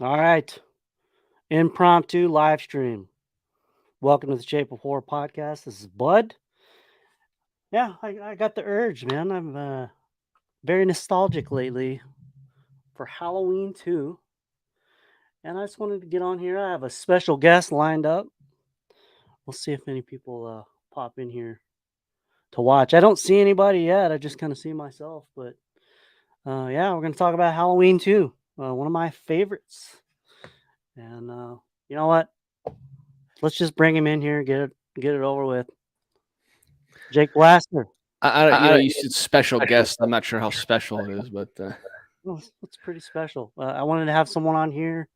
All right. Impromptu live stream. Welcome to the Shape of Horror podcast. This is Bud. Yeah, I got the urge, man. I'm very nostalgic lately for Halloween 2. And I just wanted to get on here. I have a special guest lined up. We'll see if any people pop in here to watch. I don't see anybody yet. I just kind of see myself. But yeah, we're going to talk about Halloween 2, one of my favorites. And you know what? Let's just bring him in here, get it over with. Jake Blaster. You said special guest. I'm not sure how special it is, but Well, it's pretty special. I wanted to have someone on here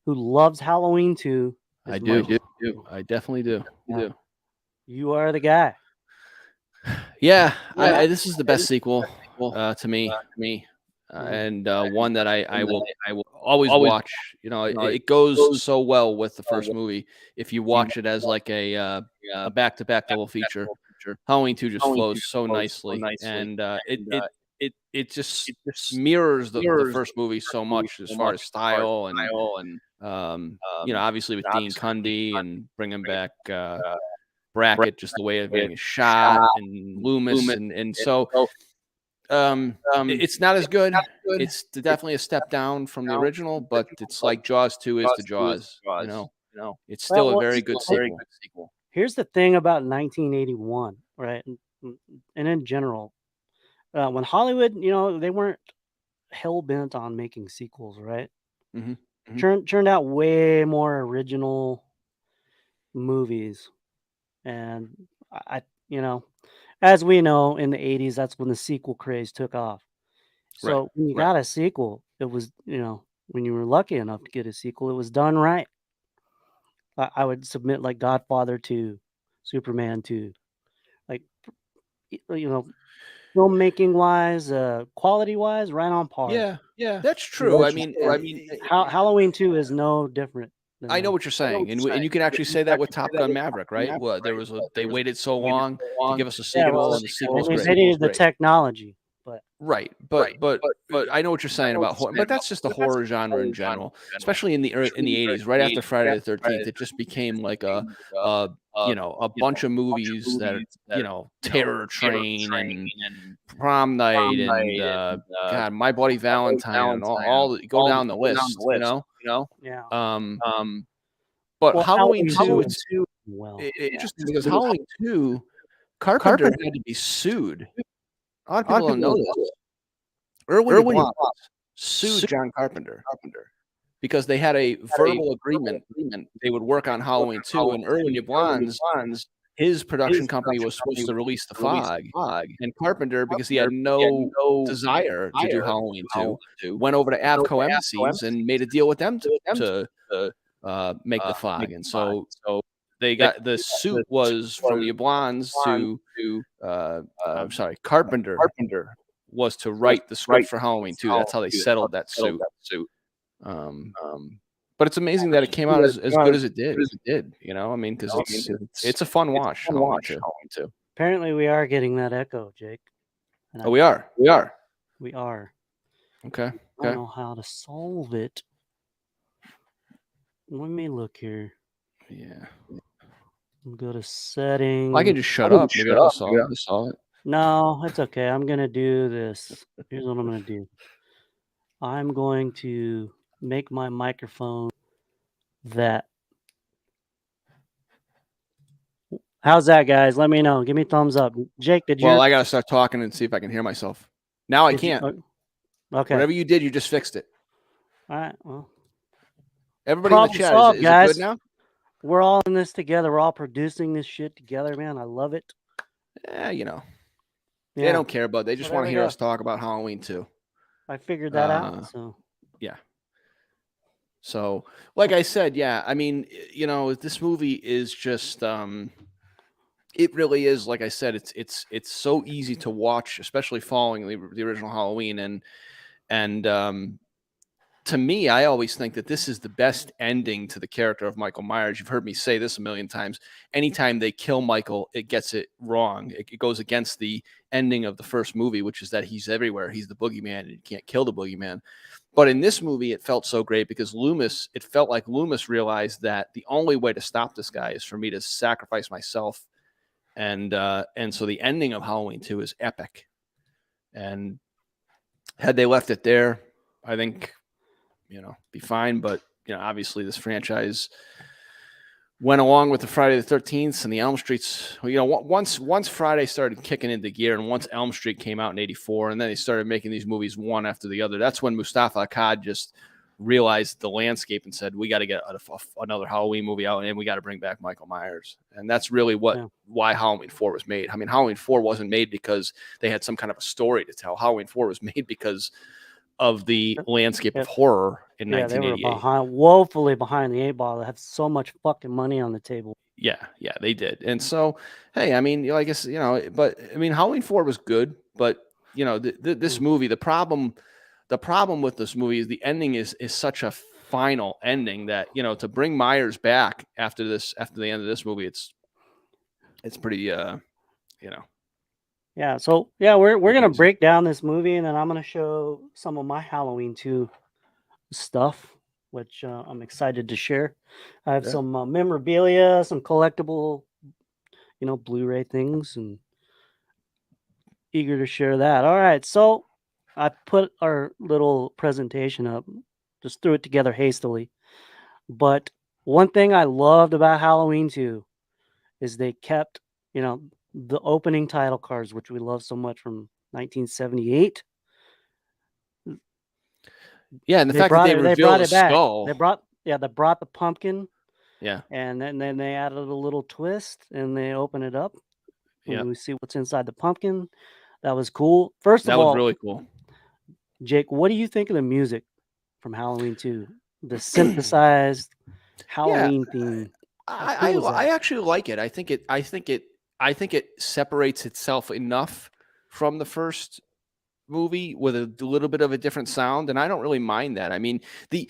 who loves Halloween too. I do. I definitely do. Yeah. You are the guy. Yeah, this is the best sequel to me, and one that I will always watch. You know, it goes so well with the first movie. If you watch it as like a back-to-back double feature, Halloween 2 just flows so nicely, and it just mirrors the first movie so much as far as style and obviously with Dean Cundy and bringing back Brackett, just the way of getting a shot, and Loomis, and so it's not as good. It's definitely a step down from the original, but it's like Jaws 2 is to Jaws. It's still a very good sequel. Here's the thing about 1981, right? And in general, when Hollywood, they weren't hell bent on making sequels, right? Turned out way more original movies. And as we know, in the 80s, that's when the sequel craze took off. So when you got a sequel, it was, when you were lucky enough to get a sequel, it was done right. I would submit like Godfather 2, Superman 2, like, filmmaking wise, quality wise, right on par. Yeah, that's true. I mean, Halloween 2 is no different. I know what you're saying, and you can actually say that with Top Gun Maverick, right? Well, they waited so long to give us a sequel, and the sequel's great. They needed the technology, but right. But I know what you're saying about horror, but that's just the horror genre in general, especially in the 80s, right after Friday the 13th. It just became like a bunch of movies that Terror Train and Prom Night and God, My Bloody Valentine and all go down the list, yeah. But Halloween 2, it's interesting because Halloween 2, Carpenter had to be sued. A lot of people don't know this. Erwin Blanc sued John Carpenter because they had a verbal agreement they would work on Halloween 2, and Erwin Blanc, his production company was supposed to release The Fog, and Carpenter, because he had no desire to do Halloween 2, went over to Avco Embassies and made a deal with them to make The Fog, and so they got the suit was from Yablans to Carpenter was to write the script for Halloween 2. That's how they settled that suit. But it's amazing that it came out as good as it did. I mean, because it's a fun watch. Halloween 2. Apparently, we are getting that echo, Jake. Oh, we are. We are. Okay. I don't know how to solve it. Let me look here. Yeah. Go to settings. I can just shut up. Maybe I'll solve it. No, it's okay. I'm going to do this. Here's what I'm going to do. I'm going to make my microphone that. How's that, guys? Let me know. Give me a thumbs up. Jake, did you? Well, I got to start talking and see if I can hear myself. Now I can't. Okay. Whatever you did, you just fixed it. All right. Well, everybody in the chat, is it good now? We're all in this together. We're all producing this shit together, man. I love it. They don't care about it. They just want to hear us talk about Halloween 2. I figured that out. So yeah. So, like I said, I mean, this movie is just it really is, like I said, it's so easy to watch, especially following the original Halloween, and to me, I always think that this is the best ending to the character of Michael Myers. You've heard me say this a million times. Anytime they kill Michael, it gets it wrong. It goes against the ending of the first movie, which is that he's everywhere. He's the boogeyman, and you can't kill the boogeyman. But in this movie, it felt so great because it felt like Loomis realized that the only way to stop this guy is for me to sacrifice myself. And so the ending of Halloween 2 is epic. And had they left it there, I think, be fine. But, obviously this franchise went along with the Friday the 13th and the Elm Streets. Once Friday started kicking into gear, and once Elm Street came out in '84, and then they started making these movies one after the other, that's when Mustafa Akkad just realized the landscape and said, we got to get another Halloween movie out, and we got to bring back Michael Myers. And that's really why Halloween 4 was made. I mean, Halloween 4 wasn't made because they had some kind of a story to tell. Halloween 4 was made because of the landscape of horror in 1988. They were woefully behind the 8 ball. They have so much fucking money on the table. Yeah, they did. And so, hey, I mean, I guess, but I mean, Halloween 4 was good, but this movie, the problem with this movie is the ending is such a final ending that, to bring Myers back after the end of this movie, it's pretty, Yeah. So we're going to break down this movie, and then I'm going to show some of my Halloween 2 stuff, which I'm excited to share. I have some memorabilia, some collectible, Blu-ray things, and eager to share that. All right, so I put our little presentation up, just threw it together hastily. But one thing I loved about Halloween 2 is they kept, the opening title cards, which we love so much, from 1978. Yeah, and the fact that they revealed the skull. They brought the pumpkin. Yeah. And then they added a little twist, and they open it up. Yeah. And we see what's inside the pumpkin. That was cool. First of all, that was really cool. Jake, what do you think of the music from Halloween 2? The synthesized Halloween theme. I actually like it. I think it separates itself enough from the first movie with a little bit of a different sound, and I don't really mind that. I mean, the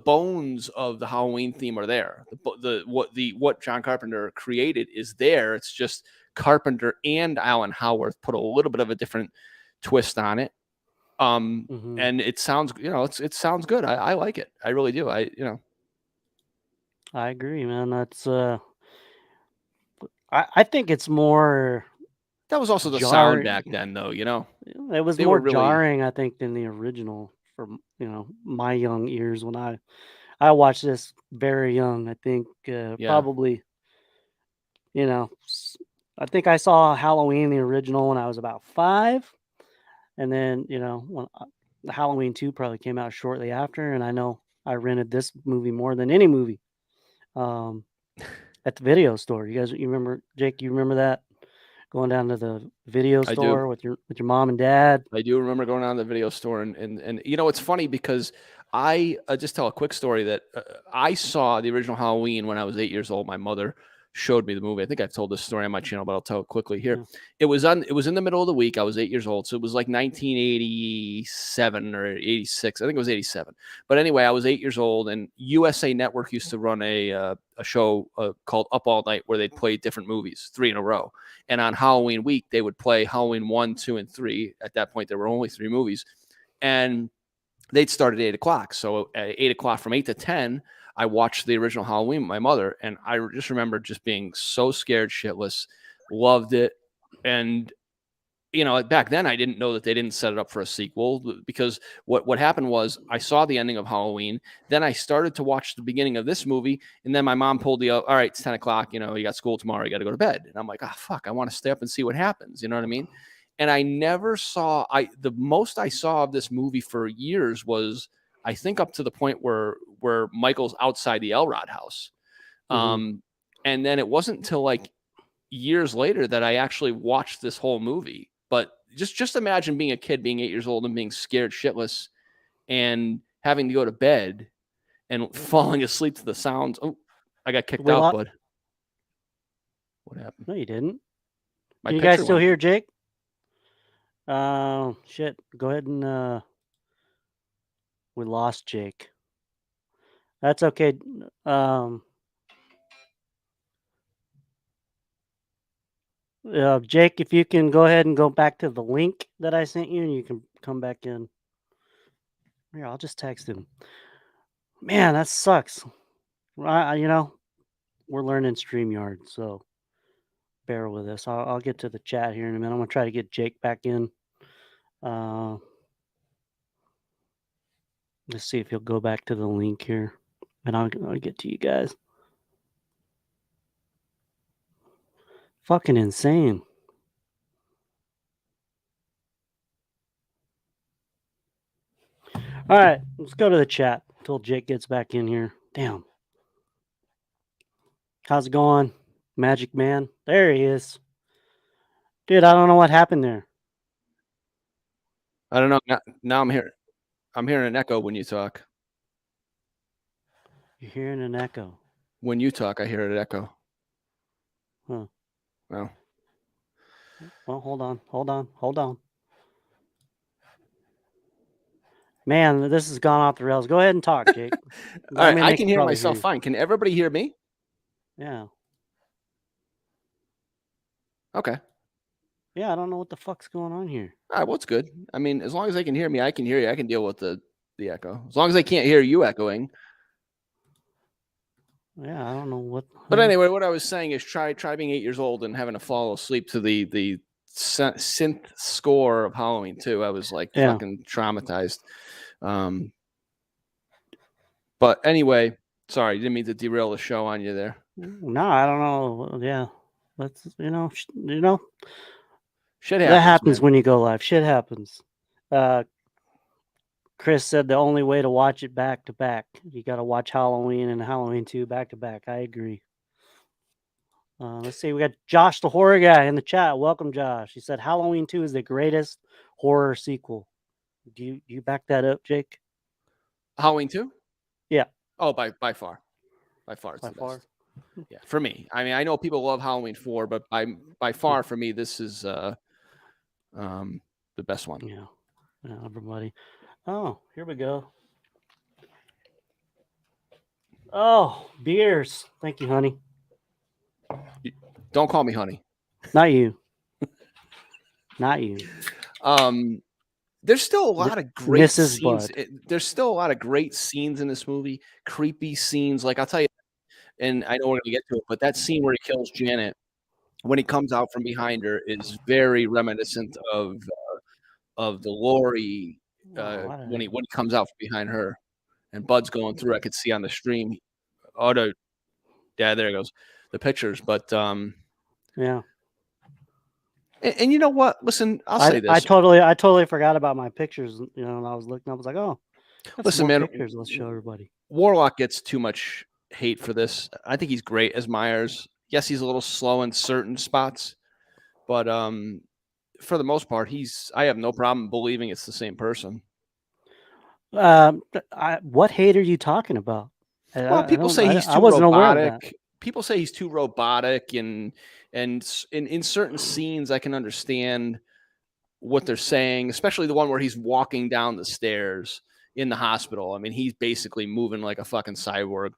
bones of the Halloween theme are there. What John Carpenter created is there. It's just Carpenter and Alan Howarth put a little bit of a different twist on it. And it sounds, it sounds good. I like it. I really do. I agree, man. That's I think it's more. That was also the sound back then, though. It was more jarring, I think, than the original for my young ears when I watched this very young. I think probably, I think I saw Halloween the original when I was about 5, and then when the Halloween 2 probably came out shortly after, and I know I rented this movie more than any movie at the video store. You remember, Jake? You remember that? Going down to the video store with your mom and dad. I do remember going down to the video store, and it's funny because I just tell a quick story that I saw the original Halloween when I was 8 years old. My mother showed me the movie. I think I've told this story on my channel, but I'll tell it quickly here. Yeah. It was in the middle of the week. I was 8 years old, so it was like 1987 or 86. I think it was 87. But anyway, I was 8 years old, and USA Network used to run a show called Up All Night, where they'd play different movies 3 in a row. And on Halloween week, they would play Halloween 1, 2, and 3. At that point, there were only 3 movies, and they'd start at 8 o'clock. So at 8 o'clock, from 8 to 10, I watched the original Halloween with my mother, and I just remember just being so scared shitless, loved it. And, back then I didn't know that they didn't set it up for a sequel, because what happened was I saw the ending of Halloween. Then I started to watch the beginning of this movie, and then my mom pulled all right, it's 10 o'clock, you got school tomorrow, you got to go to bed. And I'm like, fuck, I want to stay up and see what happens. You know what I mean? And I never saw, the most I saw of this movie for years was, I think, up to the point where Michael's outside the Elrod house. And then it wasn't until like years later that I actually watched this whole movie. But just imagine being a kid, being 8 years old, and being scared shitless and having to go to bed and falling asleep to the sounds. Oh, I got kicked out, bud. What happened? No, you didn't. Can you guys still hear Jake? Shit. Go ahead and we lost Jake. That's okay. Jake, if you can go ahead and go back to the link that I sent you, and you can come back in. Here, I'll just text him. Man, that sucks. We're learning StreamYard, so bear with us. I'll get to the chat here in a minute. I'm gonna try to get Jake back in. Uh, let's see if he'll go back to the link here, and I'll get to you guys. Fucking insane. All right, let's go to the chat until Jake gets back in here. Damn. How's it going, Magic Man? There he is. Dude, I don't know what happened there. I don't know. Now I'm hearing an echo when you talk. You're hearing an echo. When you talk, I hear an echo. Huh. Well, hold on. Man, this has gone off the rails. Go ahead and talk, Jake. All right, I can hear myself fine. Can everybody hear me? Yeah. Okay. Yeah, I don't know what the fuck's going on here. All right, well, it's good. I mean, as long as they can hear me, I can hear you. I can deal with the echo. As long as they can't hear you echoing. Yeah, I don't know what. But anyway, what I was saying is try being 8 years old and having to fall asleep to the synth score of Halloween 2. I was like fucking traumatized. But anyway, sorry, didn't mean to derail the show on you there. No, I don't know. Yeah, that's shit happens. That happens when you go live. Shit happens. Chris said the only way to watch it back to back, you got to watch Halloween and Halloween 2 back to back. I agree. Let's see. We got Josh, the horror guy, in the chat. Welcome, Josh. He said Halloween 2 is the greatest horror sequel. Do you back that up, Jake? Halloween 2? Yeah. Oh, by far. By far, it's the best. Yeah, for me. I mean, I know people love Halloween 4, but by far for me, this is the best one. Yeah, everybody. Oh, here we go. Oh, beers. Thank you, honey. Don't call me honey. Not you. Not you. There's still a lot of great Mrs. scenes. Bud. There's still a lot of great scenes in this movie. Creepy scenes. Like, I'll tell you, and I know we're going to get to it, but that scene where he kills Janet, when he comes out from behind her, is very reminiscent of the Laurie when he comes out from behind her, and Bud's going through. I could see on the stream. Yeah, there it goes, the pictures. But yeah. And you know what? Listen, I'll say this. I totally forgot about my pictures. You know, and I was looking. I was like, oh, listen, man. Pictures. Let's show everybody. Warlock gets too much hate for this. I think he's great as Myers. Yes, he's a little slow in certain spots, but for the most part, I have no problem believing it's the same person. What hate are you talking about? Well, people say he's too robotic. People say he's too robotic, and in certain scenes, I can understand what they're saying, especially the one where he's walking down the stairs in the hospital. I mean, he's basically moving like a fucking cyborg.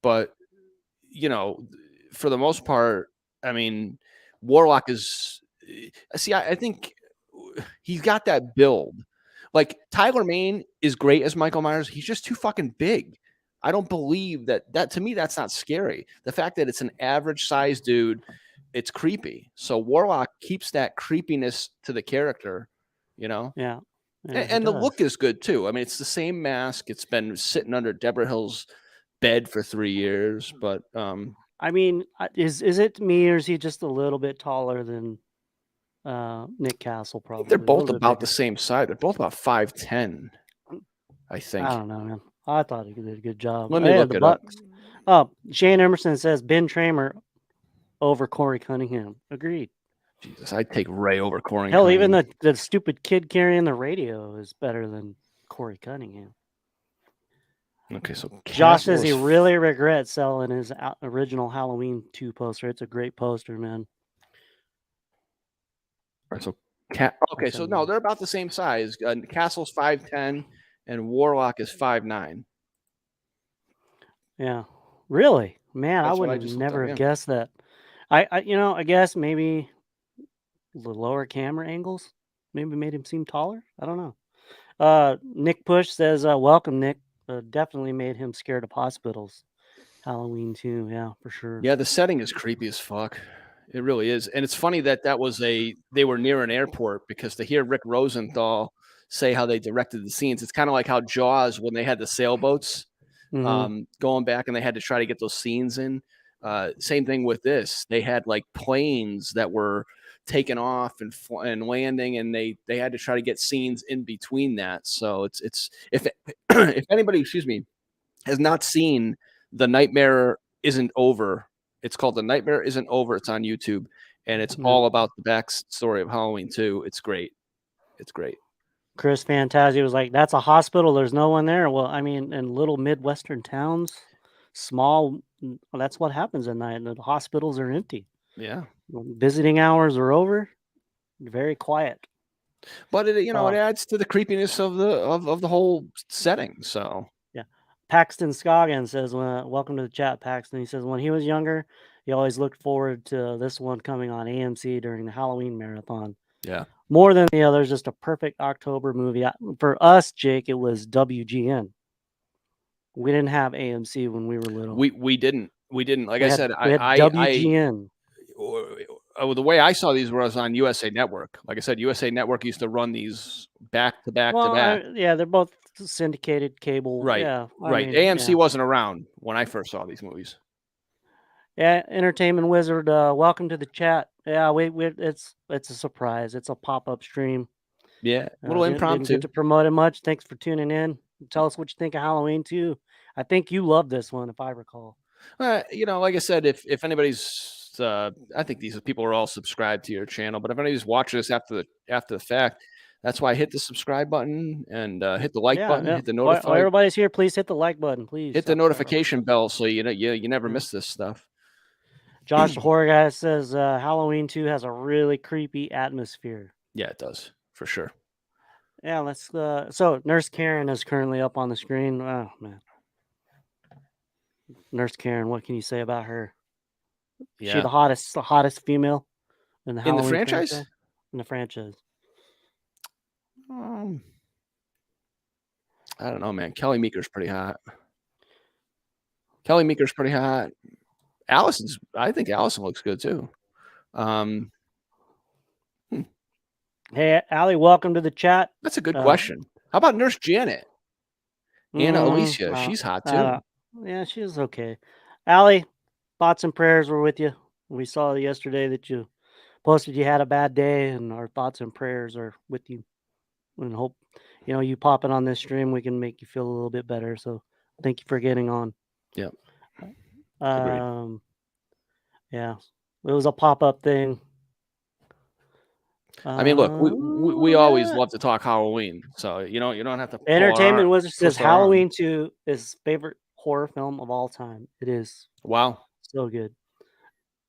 But you know, for the most part, I mean, Warlock is. See, I think he's got that build. Like, Tyler Mane is great as Michael Myers. He's just too fucking big. I don't believe that to me, that's not scary. The fact that it's an average sized dude, it's creepy. So Warlock keeps that creepiness to the character, you know? Yeah. And the look is good too. I mean, it's the same mask. It's been sitting under Deborah Hill's bed for 3 years, but I mean, is it me, or is he just a little bit taller than Nick Castle? Probably. They're both about the same size. They're both about 5'10", I think. I don't know, man. I thought he did a good job. Let me look it up. Oh, Shane Emerson says Ben Tramer over Corey Cunningham. Agreed. Jesus, I'd take Ray over Corey. Hell, even the stupid kid carrying the radio is better than Corey Cunningham. Okay, so Josh says he really regrets selling his original Halloween 2 poster. It's a great poster, man. All right, so okay, so no, they're about the same size. Castle's 5'10", and Warlock is 5'9". Yeah, really, man. I would have never have guessed that. I guess maybe the lower camera angles maybe made him seem taller. I don't know. Nick Push says, "Welcome, Nick." Definitely made him scared of hospitals. Halloween 2, yeah, for sure. Yeah, the setting is creepy as fuck. It really is, and it's funny that they were near an airport because to hear Rick Rosenthal say how they directed the scenes, it's kind of like how Jaws when they had the sailboats going back and they had to try to get those scenes in. Same thing with this. They had like planes that were taking off and landing, and they had to try to get scenes in between that. So it's if if anybody, excuse me, has not seen The Nightmare Isn't Over, it's called The Nightmare Isn't Over. It's on YouTube, and it's all about the backstory of Halloween 2. It's great. It's great. Chris Fantasia was like, "That's a hospital. There's no one there." Well, I mean, in little Midwestern towns, small, that's what happens at night. The hospitals are empty. Yeah. Visiting hours are over. Very quiet. But it adds to the creepiness of the whole setting. So yeah. Paxton Scoggin says, "Welcome to the chat, Paxton." He says, "When he was younger, he always looked forward to this one coming on AMC during the Halloween marathon. Yeah. More than the others, just a perfect October movie. For us, Jake, it was WGN. We didn't have AMC when we were little. We didn't. Like I said, we had WGN. The way I saw these was on USA Network. Like I said, USA Network used to run these back to back to back. Yeah, they're both syndicated cable. Right. Yeah, right. AMC wasn't around when I first saw these movies. Yeah, Entertainment Wizard, welcome to the chat. Yeah, it's a surprise. It's a pop-up stream. Yeah, a little impromptu. Didn't get to promote it much. Thanks for tuning in. Tell us what you think of Halloween 2. I think you love this one, if I recall. Like I said, if anybody's, I think these people are all subscribed to your channel, but if anybody's watching this after the fact, that's why I hit the subscribe button and hit the like button, hit the notify. Everybody's here. Please hit the like button, please. Hit the notification bell so you never miss this stuff. Josh the Horror Guy says Halloween 2 has a really creepy atmosphere. Yeah, it does for sure. Yeah, let's. So Nurse Karen is currently up on the screen. Oh man, Nurse Karen. What can you say about her? Yeah. She the hottest female in the Halloween franchise? In the franchise. I don't know, man. Kelly Meeker's pretty hot. I think Allison looks good too. Hey, Allie, welcome to the chat. That's a good question. How about Nurse Janet? Anna Alicia, she's hot too. Yeah, she's okay. Allie, thoughts and prayers were with you. We saw yesterday that you posted you had a bad day, and our thoughts and prayers are with you. And hope you popping on this stream, we can make you feel a little bit better. So thank you for getting on. Yeah. Yeah, it was a pop-up thing. I mean, look, we always love to talk Halloween, so you don't have to. Entertainment Wizard says Halloween 2 is his favorite horror film of all time. It is. Wow. So good.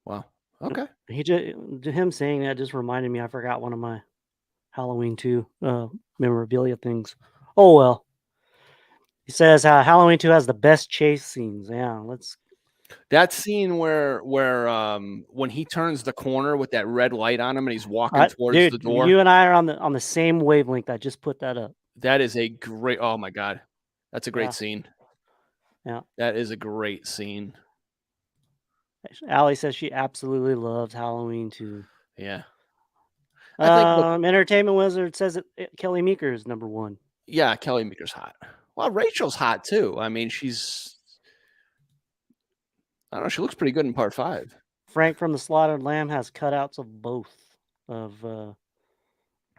Wow. Okay. Him saying that just reminded me. I forgot one of my Halloween 2 memorabilia things. Oh well. He says Halloween 2 has the best chase scenes. Yeah, that scene where when he turns the corner with that red light on him and he's walking towards the door. You and I are on the same wavelength. I just put that up. That is a great. Oh my god, that's a great scene. Yeah, that is a great scene. Allie says she absolutely loves Halloween 2. Yeah. Entertainment Wizard says Kelly Meeker is number 1. Yeah, Kelly Meeker's hot. Well, Rachel's hot too. I mean, I don't know. She looks pretty good in part 5. Frank from the Slaughtered Lamb has cutouts of both of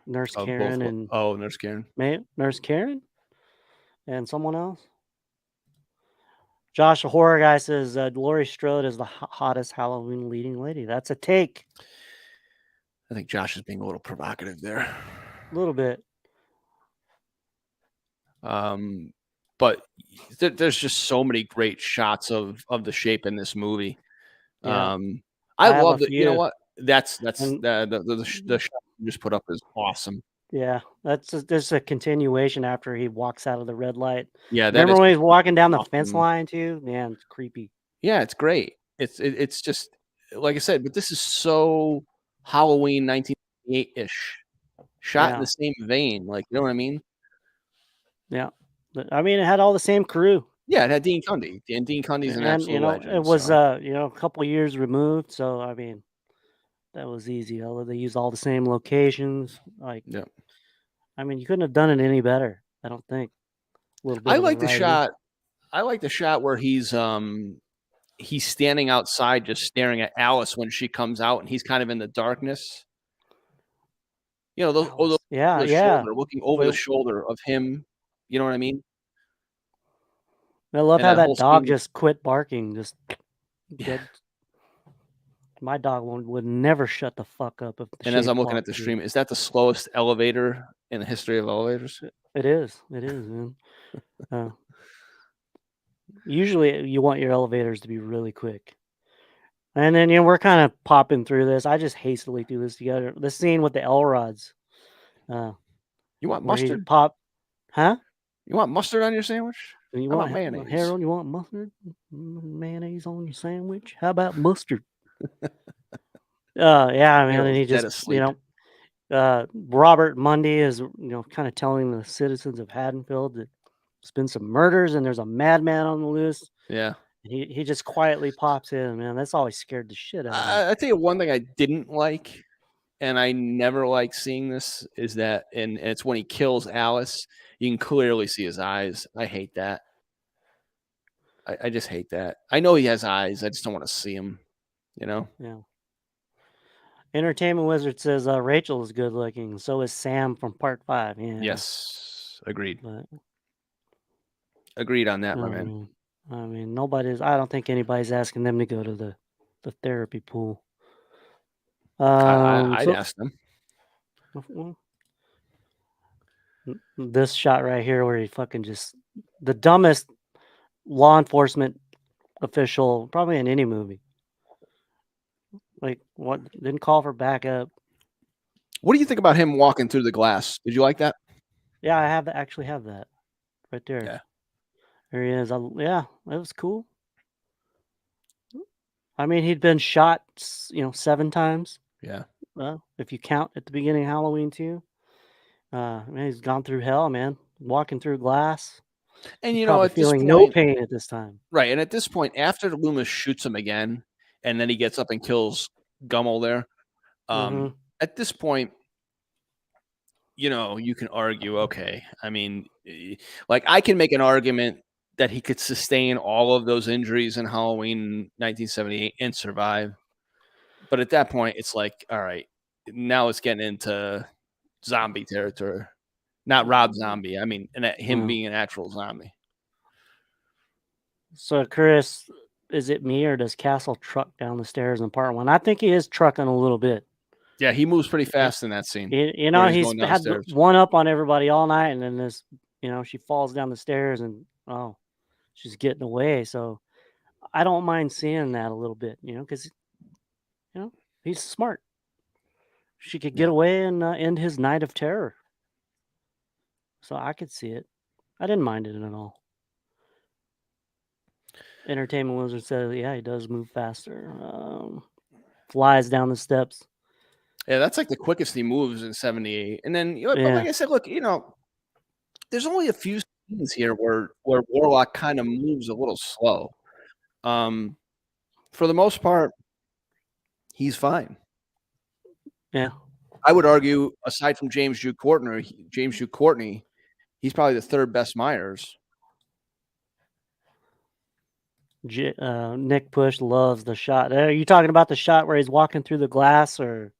Nurse Karen and Nurse Karen. Nurse Karen and someone else. Josh, the Horror Guy, says Laurie Strode is the hottest Halloween leading lady. That's a take. I think Josh is being a little provocative there. A little bit. But there's just so many great shots of the shape in this movie. Yeah. I love it. You know what? That's the shot you just put up is awesome. Yeah, there's a continuation after he walks out of the red light. Yeah, remember when he's walking down the fence line too? Man, it's creepy. Yeah, it's great. It's just like I said, but this is so Halloween 1988-ish, shot in the same vein. Like, you know what I mean? Yeah. I mean, it had all the same crew. Yeah, it had Dean Cundy, and Dean Cundy's an And, absolute you know, it legend, was, so a couple years removed, so, I mean, that was easy. Although they used all the same locations, like, yeah. I mean, you couldn't have done it any better, I don't think. A little bit I of the like the writing. shot I like the shot where he's standing outside just staring at Alice when she comes out, and he's kind of in the darkness. You know, those Alice. Yeah, the yeah. shoulder, looking over the Well, shoulder of him, you know what I mean? I love And how that whole that dog scene, just quit barking, just yeah. dead. My dog would never shut the fuck up if the And as shave I'm looking at talked the to me. stream, is that the slowest elevator in the history of elevators? It is. It is, man. Uh, Usually, you want your elevators to be really quick. And then, we're kind of popping through this. I just hastily threw this together. The scene with the L rods, uh, You want where he mustard? pop, huh? You want mustard on your sandwich? You How about want mayonnaise? Harold? You want mustard, mayonnaise on your sandwich? How about mustard? Yeah, man. And Harold's he dead just, asleep. Robert Mundy is, kind of telling the citizens of Haddonfield that there's been some murders and there's a madman on the loose. Yeah. And he just quietly pops in, man. That's always scared the shit out of me. I tell you one thing I didn't like, and I never like seeing this, is that, and it's when he kills Alice, you can clearly see his eyes. I hate that. I just hate that. I know he has eyes. I just don't want to see him, you know? Yeah. Entertainment Wizard says Rachel is good looking. So is Sam from Part 5. Yeah. Yes. Agreed. But Agreed on that, my man. I mean, I don't think anybody's asking them to go to the therapy pool. I'd So ask them. well, this shot right here where he fucking just the dumbest law enforcement official probably in any movie. Like what didn't call for backup. What do you think about him walking through the glass? Did you like that? Yeah, actually have that right there. Yeah. There he is. Yeah, that was cool. I mean, he'd been shot, 7 times. Yeah. Well, if you count at the beginning of Halloween too. Man, he's gone through hell, man. Walking through glass. And, He's you know, probably at this feeling no point, pain at this time. right. And at this point, after Loomis shoots him again, and then he gets up and kills Gummel there, Mhm. at this point, you know, you can argue, okay, I mean, like I can make an argument that he could sustain all of those injuries in Halloween 1978 and survive. But at that point, it's like, all right, now it's getting into zombie territory. Not Rob Zombie. I mean, him being an actual zombie. So, Chris, is it me or does Castle truck down the stairs in part 1? I think he is trucking a little bit. Yeah, he moves pretty fast in that scene. He's had one up on everybody all night, and then she falls down the stairs, and she's getting away. So I don't mind seeing that a little bit, because he's smart. She could get away and end his night of terror. So I could see it. I didn't mind it at all. Entertainment Wizard says, yeah, he does move faster. Flies down the steps. Yeah, that's like the quickest he moves in 78. And then, but Yeah. like I said, look, there's only a few scenes here where Warlock kind of moves a little slow. For the most part, he's fine. Yeah. I would argue, aside from James Jude Courtney, he's probably the third best Myers. Nick Push loves the shot. Are you talking about the shot where he's walking through the glass, or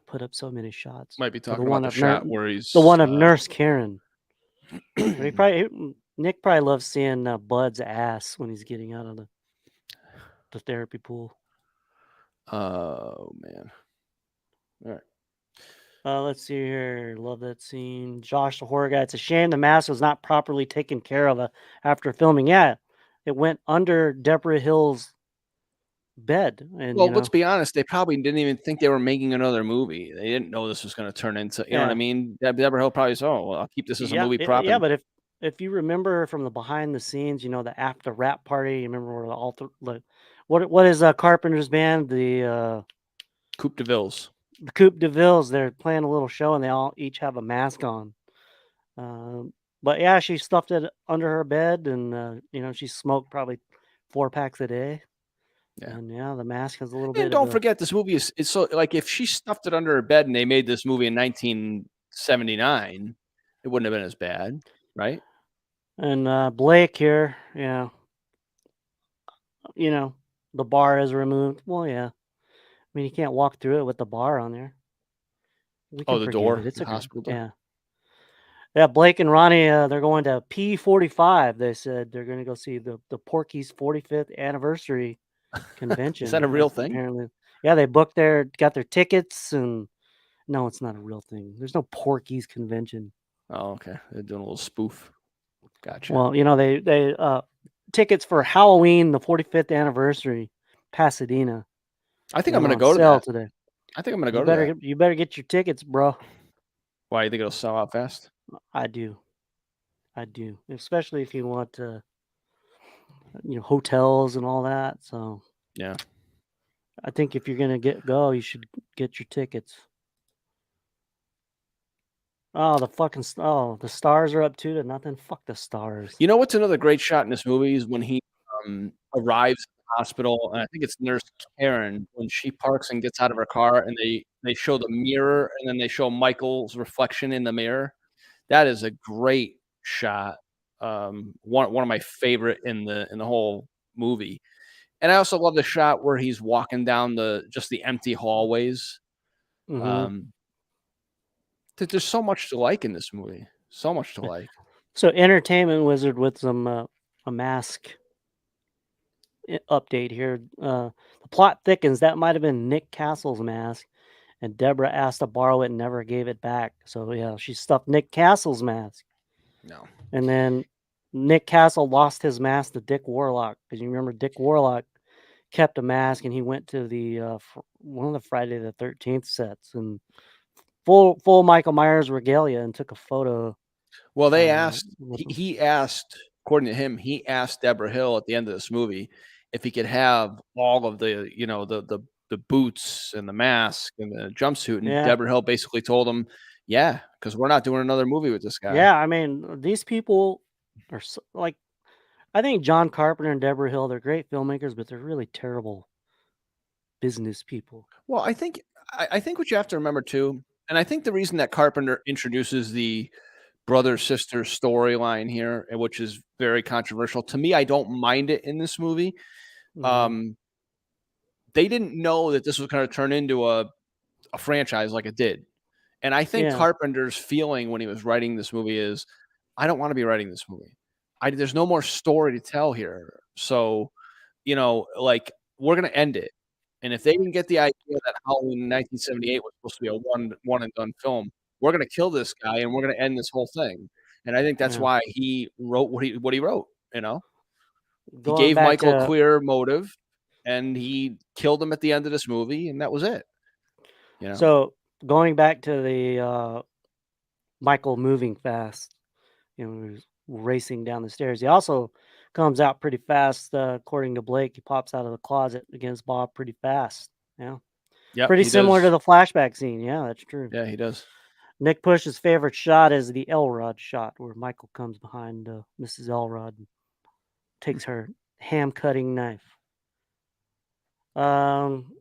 put up so many shots? Might be talking about the shot where he's the one of Nurse Karen. Nick probably loves seeing Bud's ass when he's getting out of the therapy pool. Oh man! All right. Let's see here. Love that scene. Josh the horror guy. It's a shame the mask was not properly taken care of after filming. Yeah, it went under Deborah Hill's bed. And well, let's be honest. They probably didn't even think they were making another movie. They didn't know this was going to turn into. You know what I mean? Deborah Hill probably said, "Oh, well, I'll keep this as a movie prop." Yeah, but if you remember from the behind the scenes, the after rap party. You remember where what is Carpenter's band? The Coupe de Villes. The Coupe de Villes, they're playing a little show and they all each have a mask on. But yeah, she stuffed it under her bed, and she smoked probably 4 packs a day. Yeah. And yeah, the mask has a little And bit of don't a forget, this movie is so like, if she stuffed it under her bed and they made this movie in 1979, it wouldn't have been as bad, right? and Blake here, you know, the bar is removed. Well, yeah. I mean, you can't walk through it with the bar on there. We Oh, can the forgive it. door, It's the a good hospital door? yeah. Yeah, Blake and Ronnie, they're going to P45. They said they're gonna go see the Porky's 45th anniversary Is that a convention. real thing? Apparently, yeah, they got their tickets, and no, it's not a real thing. There's no Porky's convention. Oh, okay. They're doing a little spoof. Gotcha. Well, they tickets for Halloween, the 45th anniversary, Pasadena, I think I'm went gonna on go to sale that. today. I think I'm gonna You go to better that. get you better get your tickets, bro. Why, you think it'll sell out fast? I do. I do. Especially if you want hotels and all that. So Yeah. I think if you're gonna go, you should get your tickets. Oh, the stars are up 2-0. Fuck the stars. You know what's another great shot in this movie is when he, arrives at the hospital, and I think it's Nurse Karen, when she parks and gets out of her car, and they show the mirror, and then they show Michael's reflection in the mirror. That is a great shot. One of my favorite in the whole movie. And I also love the shot where he's walking down the empty hallways. Hmm. Um, there's so much to like in this movie. So much to like. So, Entertainment Wizard with some a mask update here. The plot thickens. That might have been Nick Castle's mask, and Deborah asked to borrow it and never gave it back. So yeah, she stuffed Nick Castle's mask, No. and then Nick Castle lost his mask to Dick Warlock, because you remember Dick Warlock kept a mask, and he went to the one of the Friday the 13th sets and full Michael Myers regalia and took a photo. Well, they asked With him. he asked, according to him, he asked Deborah Hill at the end of this movie if he could have all of the boots and the mask and the jumpsuit, and Yeah, Deborah Hill basically told him, "Yeah, because we're not doing another movie with this guy." yeah. I mean, these people are like, I think John Carpenter and Deborah Hill, they're great filmmakers, but they're really terrible business people. Well, I think what you have to remember too, and I think the reason that Carpenter introduces the brother-sister storyline here, and which is very controversial to me, I don't mind it in this movie. Hmm. Um, they didn't know that this was gonna turn into a franchise like it did. And I think Yeah, Carpenter's feeling when he was writing this movie is, I don't want to be writing this movie. There's no more story to tell here. So, like, we're gonna end it. And if they didn't get the idea that Halloween in 1978 was supposed to be a one and done film, we're gonna kill this guy and we're gonna end this whole thing. And I think that's yeah. why he wrote what he wrote. He Going gave back Michael a to clear motive, and he killed him at the end of this movie, and that was it. You know. so going back to the Michael moving fast. He was racing down the stairs. He also comes out pretty fast, according to Blake. He pops out of the closet against Bob pretty fast. Yeah, Yep, pretty he similar to does. the flashback scene. Yeah, that's true. Yeah, he does. Nick Push's favorite shot is the Elrod shot, where Michael comes behind Mrs. Elrod and takes her ham cutting knife. Um,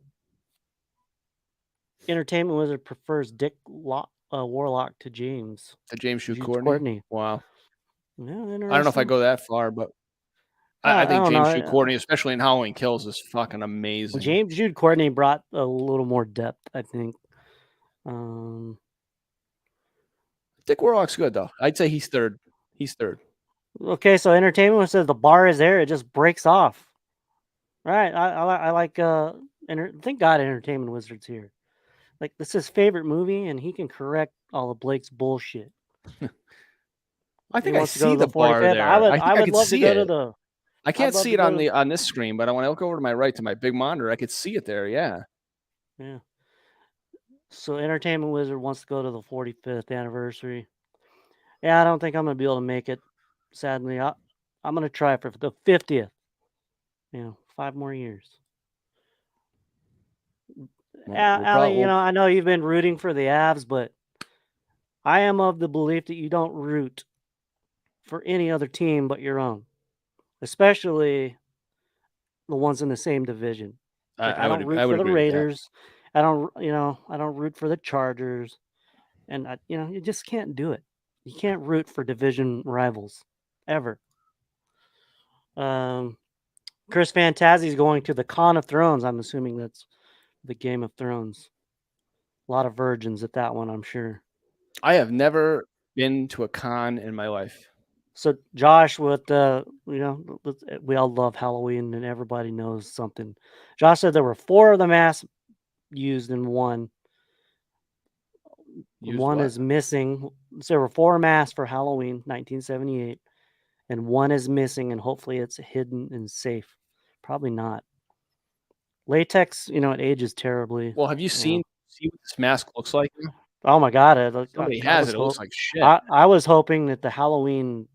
Entertainment Wizard prefers Warlock to James. To James Shoot Jude Courtney? Courtney. Wow. Yeah, I don't know if I interesting. go that far, but I I think don't James Shoot know. Courtney, especially in Halloween Kills, is fucking amazing. James Jude Courtney brought a little more depth, I think. Um, Dick Warlock's good, though. I'd say he's third. He's third. okay, so Entertainment says the bar is there; it just breaks off. Right? I like. Thank God Entertainment Wizard's here. Like, this is his favorite movie, and he can correct all of Blake's bullshit. I He think I wants to go see to the the bar 45th. there. I I think I would could love to see go to it. the. I I'd can't love see to it go on to. on this screen, but when I look over to my right to my big monitor, I could see it there. Yeah. Yeah. So Entertainment Wizard wants to go to the 45th anniversary. Yeah, I don't think I'm gonna be able to make it. Sadly, I'm gonna try for the 50th. 5 more years. Well, we'll Allie, probably. I know you've been rooting for the Avs, but I am of the belief that you don't root. for any other team but your own, especially the ones in the same division. Like I don't root I for would the agree with that. Raiders. I don't, I don't root for the Chargers, and you just can't do it. You can't root for division rivals ever. Um, Chris Fantasy's going to the Con of Thrones. I'm assuming that's the Game of Thrones. A lot of virgins at that one, I'm sure. I have never been to a con in my life. So Josh, with we all love Halloween, and everybody knows something. Josh said there were 4 of the masks used in one. Used One what? is missing. So there were 4 masks for Halloween, 1978, and one is missing, and hopefully it's hidden and safe. Probably not. Latex, it ages terribly. Well, have you seen what this mask looks like? Oh my god! Somebody I has was it. It looks like shit. I was hoping that the Halloween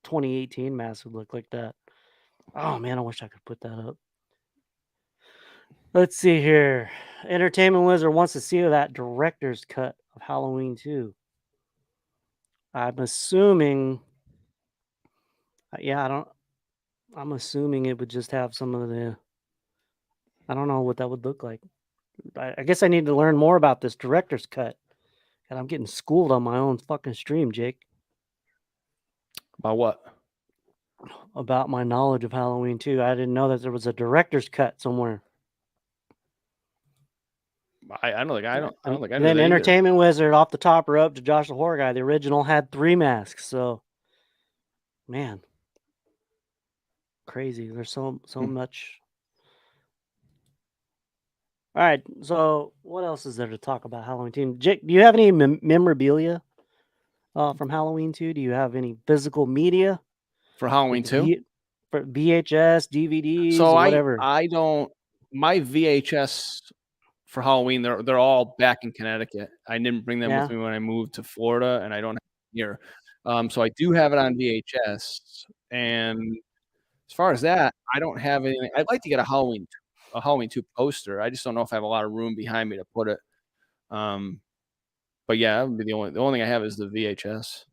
2018 mask would look like that. Oh man, I wish I could put that up. Let's see here. Entertainment Wizard wants to see that director's cut of Halloween 2. I'm assuming. I'm assuming it would just have some of the. I don't know what that would look like. I guess I need to learn more about this director's cut. And I'm getting schooled on my own fucking stream, Jake. About what? About my knowledge of Halloween 2. I didn't know that there was a director's cut somewhere. I don't think I knew And that then either. Entertainment Wizard off the top rope to Josh the Horror Guy. The original had 3 masks, so man, crazy. There's so much. All right, so what else is there to talk about Halloween 2? Jake, do you have any memorabilia from Halloween 2? Do you have any physical media For Halloween 2? For VHS, DVDs, So whatever? I don't. My VHS for Halloween, they're all back in Connecticut. I didn't bring them with me when I moved to Florida, and I don't have them here. So I do have it on VHS. And as far as that, I don't have anything. I'd like to get a Halloween 2 poster. I just don't know if I have a lot of room behind me to put it. But yeah, that would be the only thing I have is the VHS.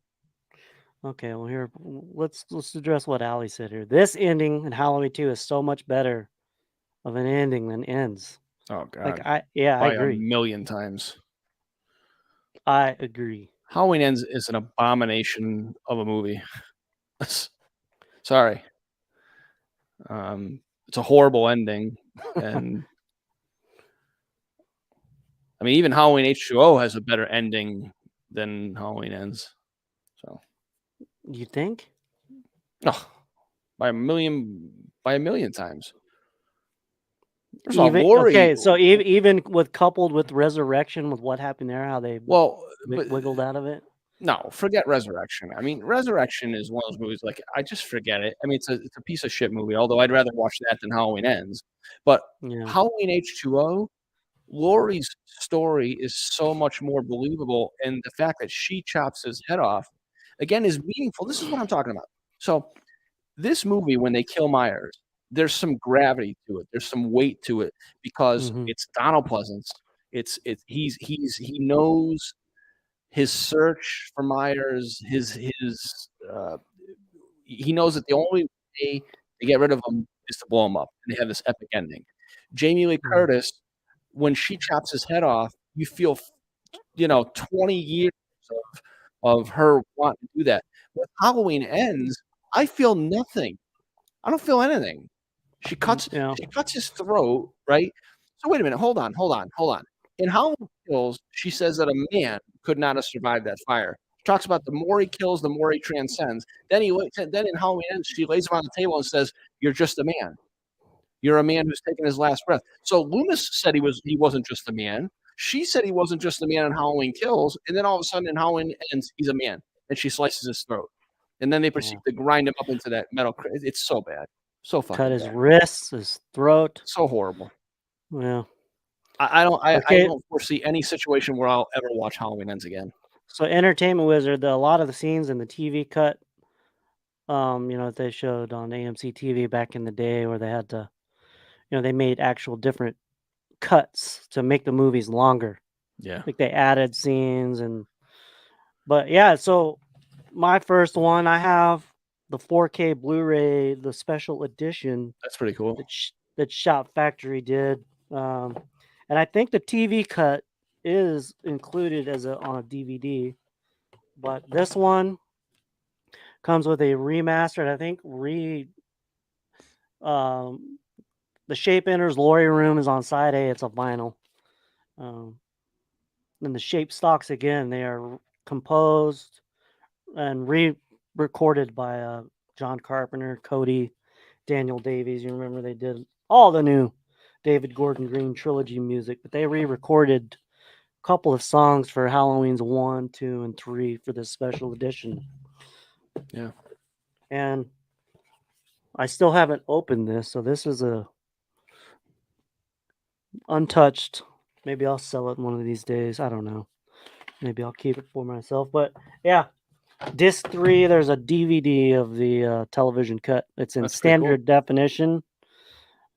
Okay, well here let's address what Ali said here. This ending in Halloween 2 is so much better of an ending than ends. Oh god. Like I agree. A million times. I agree. Halloween Ends is an abomination of a movie. Sorry. It's a horrible ending, and I mean, even Halloween H2O has a better ending than Halloween Ends. So, you think? Oh, by a million times. There's okay, so even coupled with Resurrection, with what happened there, how they wiggled out of it. No, forget Resurrection. I mean, Resurrection is one of those movies, like, I just forget it. I mean, it's a piece of shit movie, although I'd rather watch that than Halloween Ends. But Halloween H2O, Laurie's story is so much more believable, and the fact that she chops his head off, again, is meaningful. This is what I'm talking about. So, this movie, when they kill Myers, there's some gravity to it. There's some weight to it because it's Donald Pleasance. He knows his search for Myers, he knows that the only way to get rid of him is to blow him up, and they have this epic ending. Jamie Lee Curtis, when she chops his head off, you feel, 20 years of her wanting to do that. When Halloween Ends, I feel nothing. I don't feel anything. She cuts his throat, right? So wait a minute, hold on. In Halloween Kills, she says that a man could not have survived that fire. She talks about the more he kills, the more he transcends. Then in Halloween Ends, she lays him on the table and says, "You're just a man. You're a man who's taken his last breath." So Loomis said he wasn't just a man. She said he wasn't just a man in Halloween Kills, and then all of a sudden in Halloween Ends, he's a man, and she slices his throat. And then they proceed to grind him up into that metal. It's so bad. So fucking cut his bad. wrists, his throat. So horrible. Yeah. I don't foresee any situation where I'll ever watch Halloween Ends again. So Entertainment Wizard, a lot of the scenes in the TV cut, they showed on AMC TV back in the day where they had to, they made actual different cuts to make the movies longer. Yeah. Like they added scenes but yeah, so my first one, I have the 4K Blu-ray, the special edition That's pretty cool. that Shout Factory did, and I think the TV cut is included on a DVD, but this one comes with a remastered. I think um, the Shape Enters Lori Room is on side A. It's a vinyl. And the Shape Stocks again. They are composed and re-recorded by John Carpenter, Cody, Daniel Davies. You remember they did all the new David Gordon Green trilogy music, but they re-recorded a couple of songs for Halloween's 1, 2, and 3 for this special edition. Yeah. And I still haven't opened this, so this is a untouched. Maybe I'll sell it one of these days. I don't know. Maybe I'll keep it for myself. But yeah, disc 3, there's a DVD of the television cut. It's in standard definition,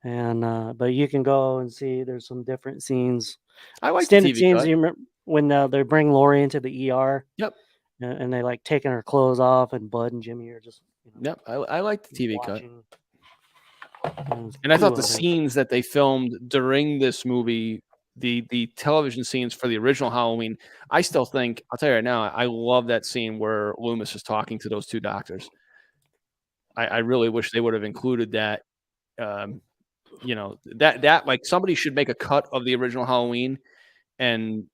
and but you can go and see. There's some different scenes. I like extended the TV scenes. cut. You remember when they bring Lori into the ER? Yep. And they like taking her clothes off, and Bud and Jimmy are just. Yep. I like the TV watching. cut. And I thought the scenes that they filmed during this movie, the television scenes for the original Halloween, I still think, I'll tell you right now, I love that scene where Loomis is talking to those two doctors. I really wish they would have included that. That like somebody should make a cut of the original Halloween and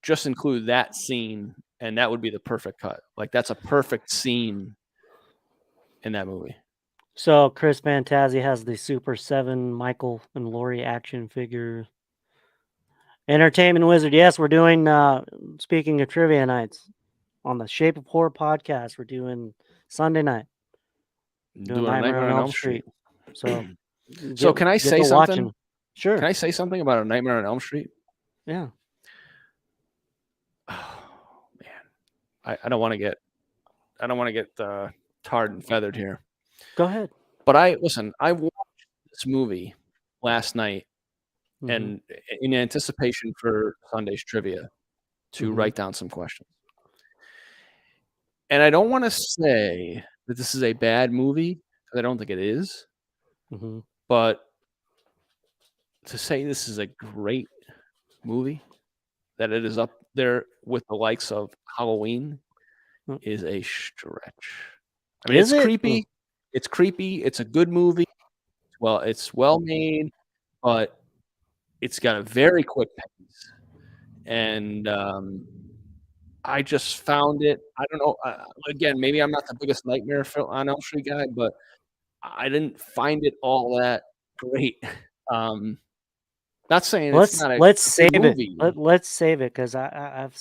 just include that scene, and that would be the perfect cut. Like that's a perfect scene in that movie. So Chris Fantazzi has the Super 7 Michael and Lori action figure. Entertainment Wizard. Yes, we're doing, speaking of trivia nights, on the Shape of Horror podcast, we're doing Sunday night. Doing Nightmare on Elm Street. So can I say something? Watching. Sure. Can I say something about A Nightmare on Elm Street? Yeah. Oh man, I don't want to get tarred and feathered here. Go ahead. But I watched this movie last night, and in anticipation for Sunday's trivia, to write down some questions. And I don't want to say that this is a bad movie, because I don't think it is. But to say this is a great movie, that it is up there with the likes of Halloween, is a stretch. I mean, it's creepy. It's creepy. It's a good movie. Well, it's well made, but it's got a very quick pace. And I just found it, I don't know, again, maybe I'm not the biggest Nightmare on Elm Street guy, but I didn't find it all that great. Not saying it's not a let's save movie. Let's save it, because I have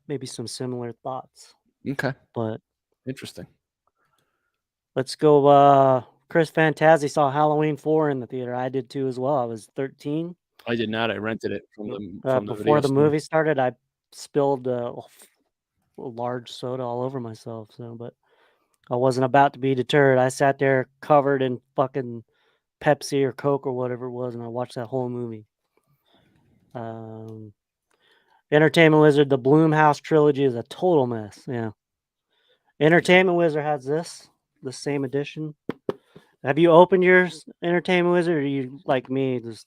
maybe some similar thoughts. Okay. But interesting. Let's go. Chris Fantazzi saw Halloween 4 in the theater. I did too as well. I was 13. I did not. I rented it from the before the movie started. I spilled a large soda all over myself. But I wasn't about to be deterred. I sat there covered in fucking Pepsi or Coke or whatever it was, and I watched that whole movie. Entertainment Wizard, the Blumhouse trilogy is a total mess. Yeah. Entertainment Wizard has the same edition. Have you opened your Entertainment Wizard, or are you like me? Just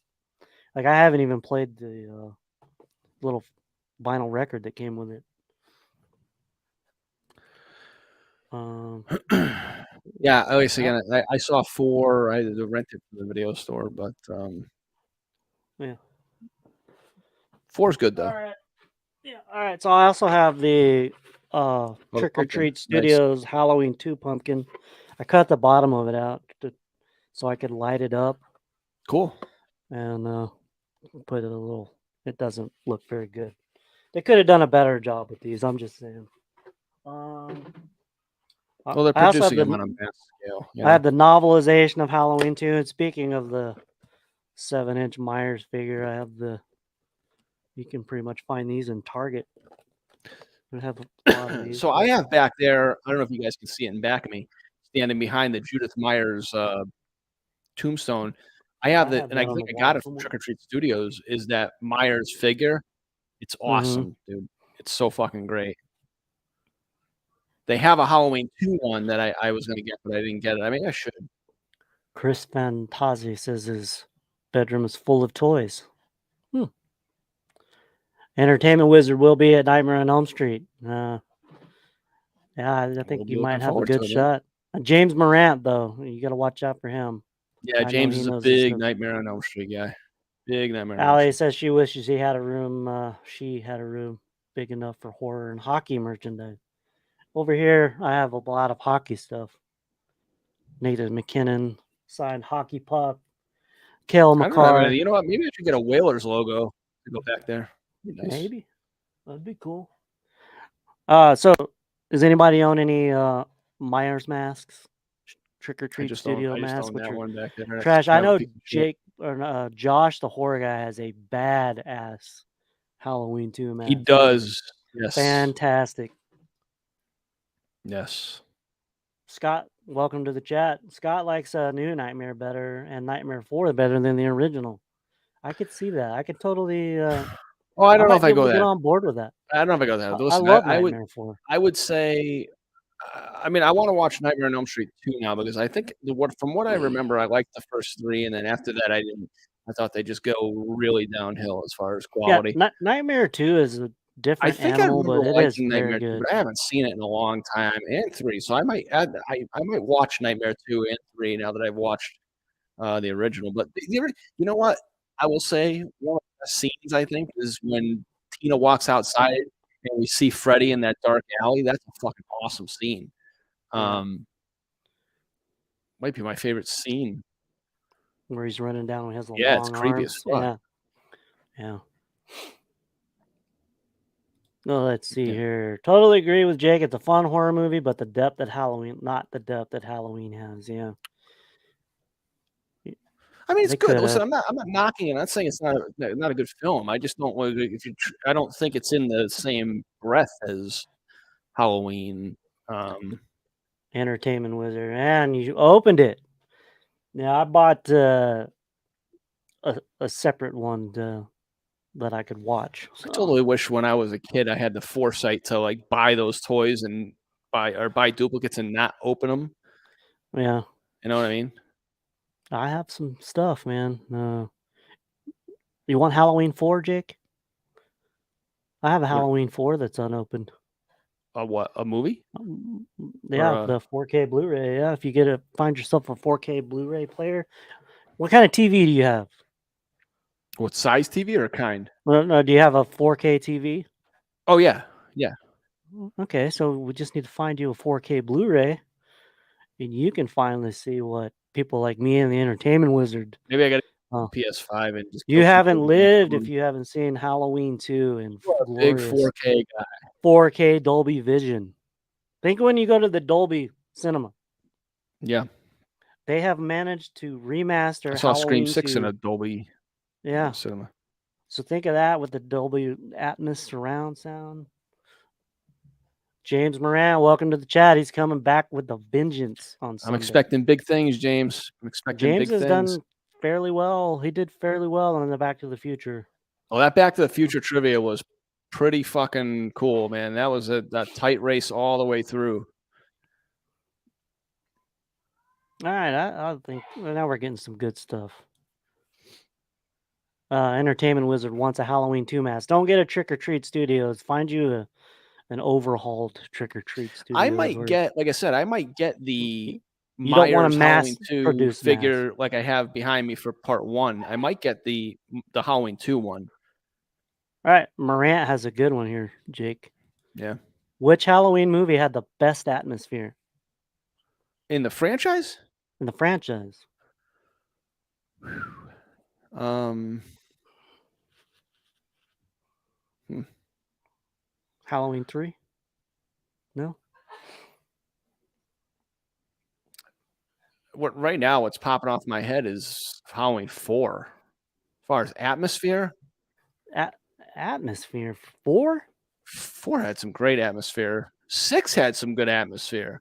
like I haven't even played the little vinyl record that came with it. Yeah, again, I saw 4. I had to rent it from the video store, but yeah, 4 is good though. All right. Yeah. All right. So I also have the Trick or Treat Studios Halloween 2 pumpkin. I cut the bottom of it out so I could light it up. Cool. And put it a little. It doesn't look very good. They could have done a better job with these. I'm just saying. Well, they're producing them on a mass scale. I have the novelization of Halloween 2. And speaking of the 7-inch Myers figure, I have you can pretty much find these in Target. I have a lot of these. So I have back there, I don't know if you guys can see it in back of me, standing behind the Judith Myers tombstone. I have and I think I got it from Trick or Treat Studios, is that Myers figure. It's awesome, dude. It's so fucking great. They have a Halloween 2 one that I was gonna get, but I didn't get it. I mean, I should. Chris Fantazi says his bedroom is full of toys. Entertainment Wizard will be at Nightmare on Elm Street. Yeah, I think We'll you be might looking have a forward to good it, man. shot. James Morant, though, you got to watch out for him. Yeah, I know James he is a knows his big stuff. Nightmare on Elm Street guy. Big Nightmare on Elm Allie Street. says she wishes he had a room. She had a room big enough for horror and hockey merchandise. Over here, I have a lot of hockey stuff. Nathan McKinnon signed hockey puck. Cale I don't have McCarr. any. You know what? Maybe I should get a Whalers logo to go back there. Be nice. Maybe that'd be cool. So does anybody own any Myers masks? Trick or Treat Studio I just masks, own which that are one back there. That's trash. I kind of a know piece of shit. Josh, the horror guy, has a badass Halloween 2 mask. He does. Yes. Fantastic. Yes. Scott, welcome to the chat. Scott likes new Nightmare better and Nightmare 4 better than the original. I could see that. I could totally. Oh, I don't know if I be able go to that. get on board with that. I don't know if I go that. I Listen, love Nightmare 4. I would say, I mean, I want to watch Nightmare on Elm Street 2 now because I think from what I remember, I liked the first 3, and then after that, I didn't. I thought they just go really downhill as far as quality. Yeah, Nightmare 2 is a different animal, but it is very good. But I haven't seen it in a long time, and 3, so I might add. I might watch Nightmare 2 and 3 now that I've watched the original. But you know what? I will say one of the best scenes I think is when Tina walks outside and we see Freddy in that dark alley. That's a fucking awesome scene. Might be my favorite scene. Where he's running down with his long it's creepy arms. as fuck. Yeah. No, let's see here. Totally agree with Jake. It's a fun horror movie, but the depth that not the depth that Halloween has. Yeah. I mean, it's good. Listen, I'm not knocking it. I'm not saying it's not a good film. I just don't. I don't think it's in the same breath as Halloween. Entertainment Wizard, and you opened it. Now I bought a separate one that I could watch. So. I totally wish when I was a kid I had the foresight to like buy those toys and buy duplicates and not open them. Yeah, you know what I mean. I have some stuff, man. You want Halloween 4, Jake? I have a Halloween 4 that's unopened. What, a movie? Yeah, the 4K Blu-ray. Yeah, if you find yourself a 4K Blu-ray player. What kind of TV do you have? What size TV or kind? No, do you have a 4K TV? Oh yeah. Okay, so we just need to find you a 4K Blu-ray, and you can finally see what people like me and the Entertainment Wizard. Maybe I got a PS5 and just. You haven't lived if you haven't seen Halloween 2 and big 4K guy. 4K Dolby Vision. Think when you go to the Dolby Cinema. Yeah. They have managed to remaster. I saw Halloween Scream 6 2. in a Dolby. Yeah. Cinema. So think of that with the Dolby Atmos surround sound. James Moran, welcome to the chat. He's coming back with a vengeance on Sunday. I'm expecting big things, James. I'm expecting James big has things. done fairly well. He did fairly well on the Back to the Future. Well, that Back to the Future trivia was pretty fucking cool, man. That was a tight race all the way through. All right, I think now we're getting some good stuff. Entertainment Wizard wants a Halloween 2 mask. Don't get a Trick or Treat Studios. Find you an overhauled Trick or Treat Studios. I might get, like I said, the you don't want a Halloween 2 figure like I have behind me for part 1. I might get the Halloween 2 one. All right, Morant has a good one here, Jake. Yeah. Which Halloween movie had the best atmosphere? In the franchise? In the franchise. Halloween 3? No. Right now, what's popping off my head is Halloween 4. As far as atmosphere, atmosphere 4? 4 had some great atmosphere. 6 had some good atmosphere.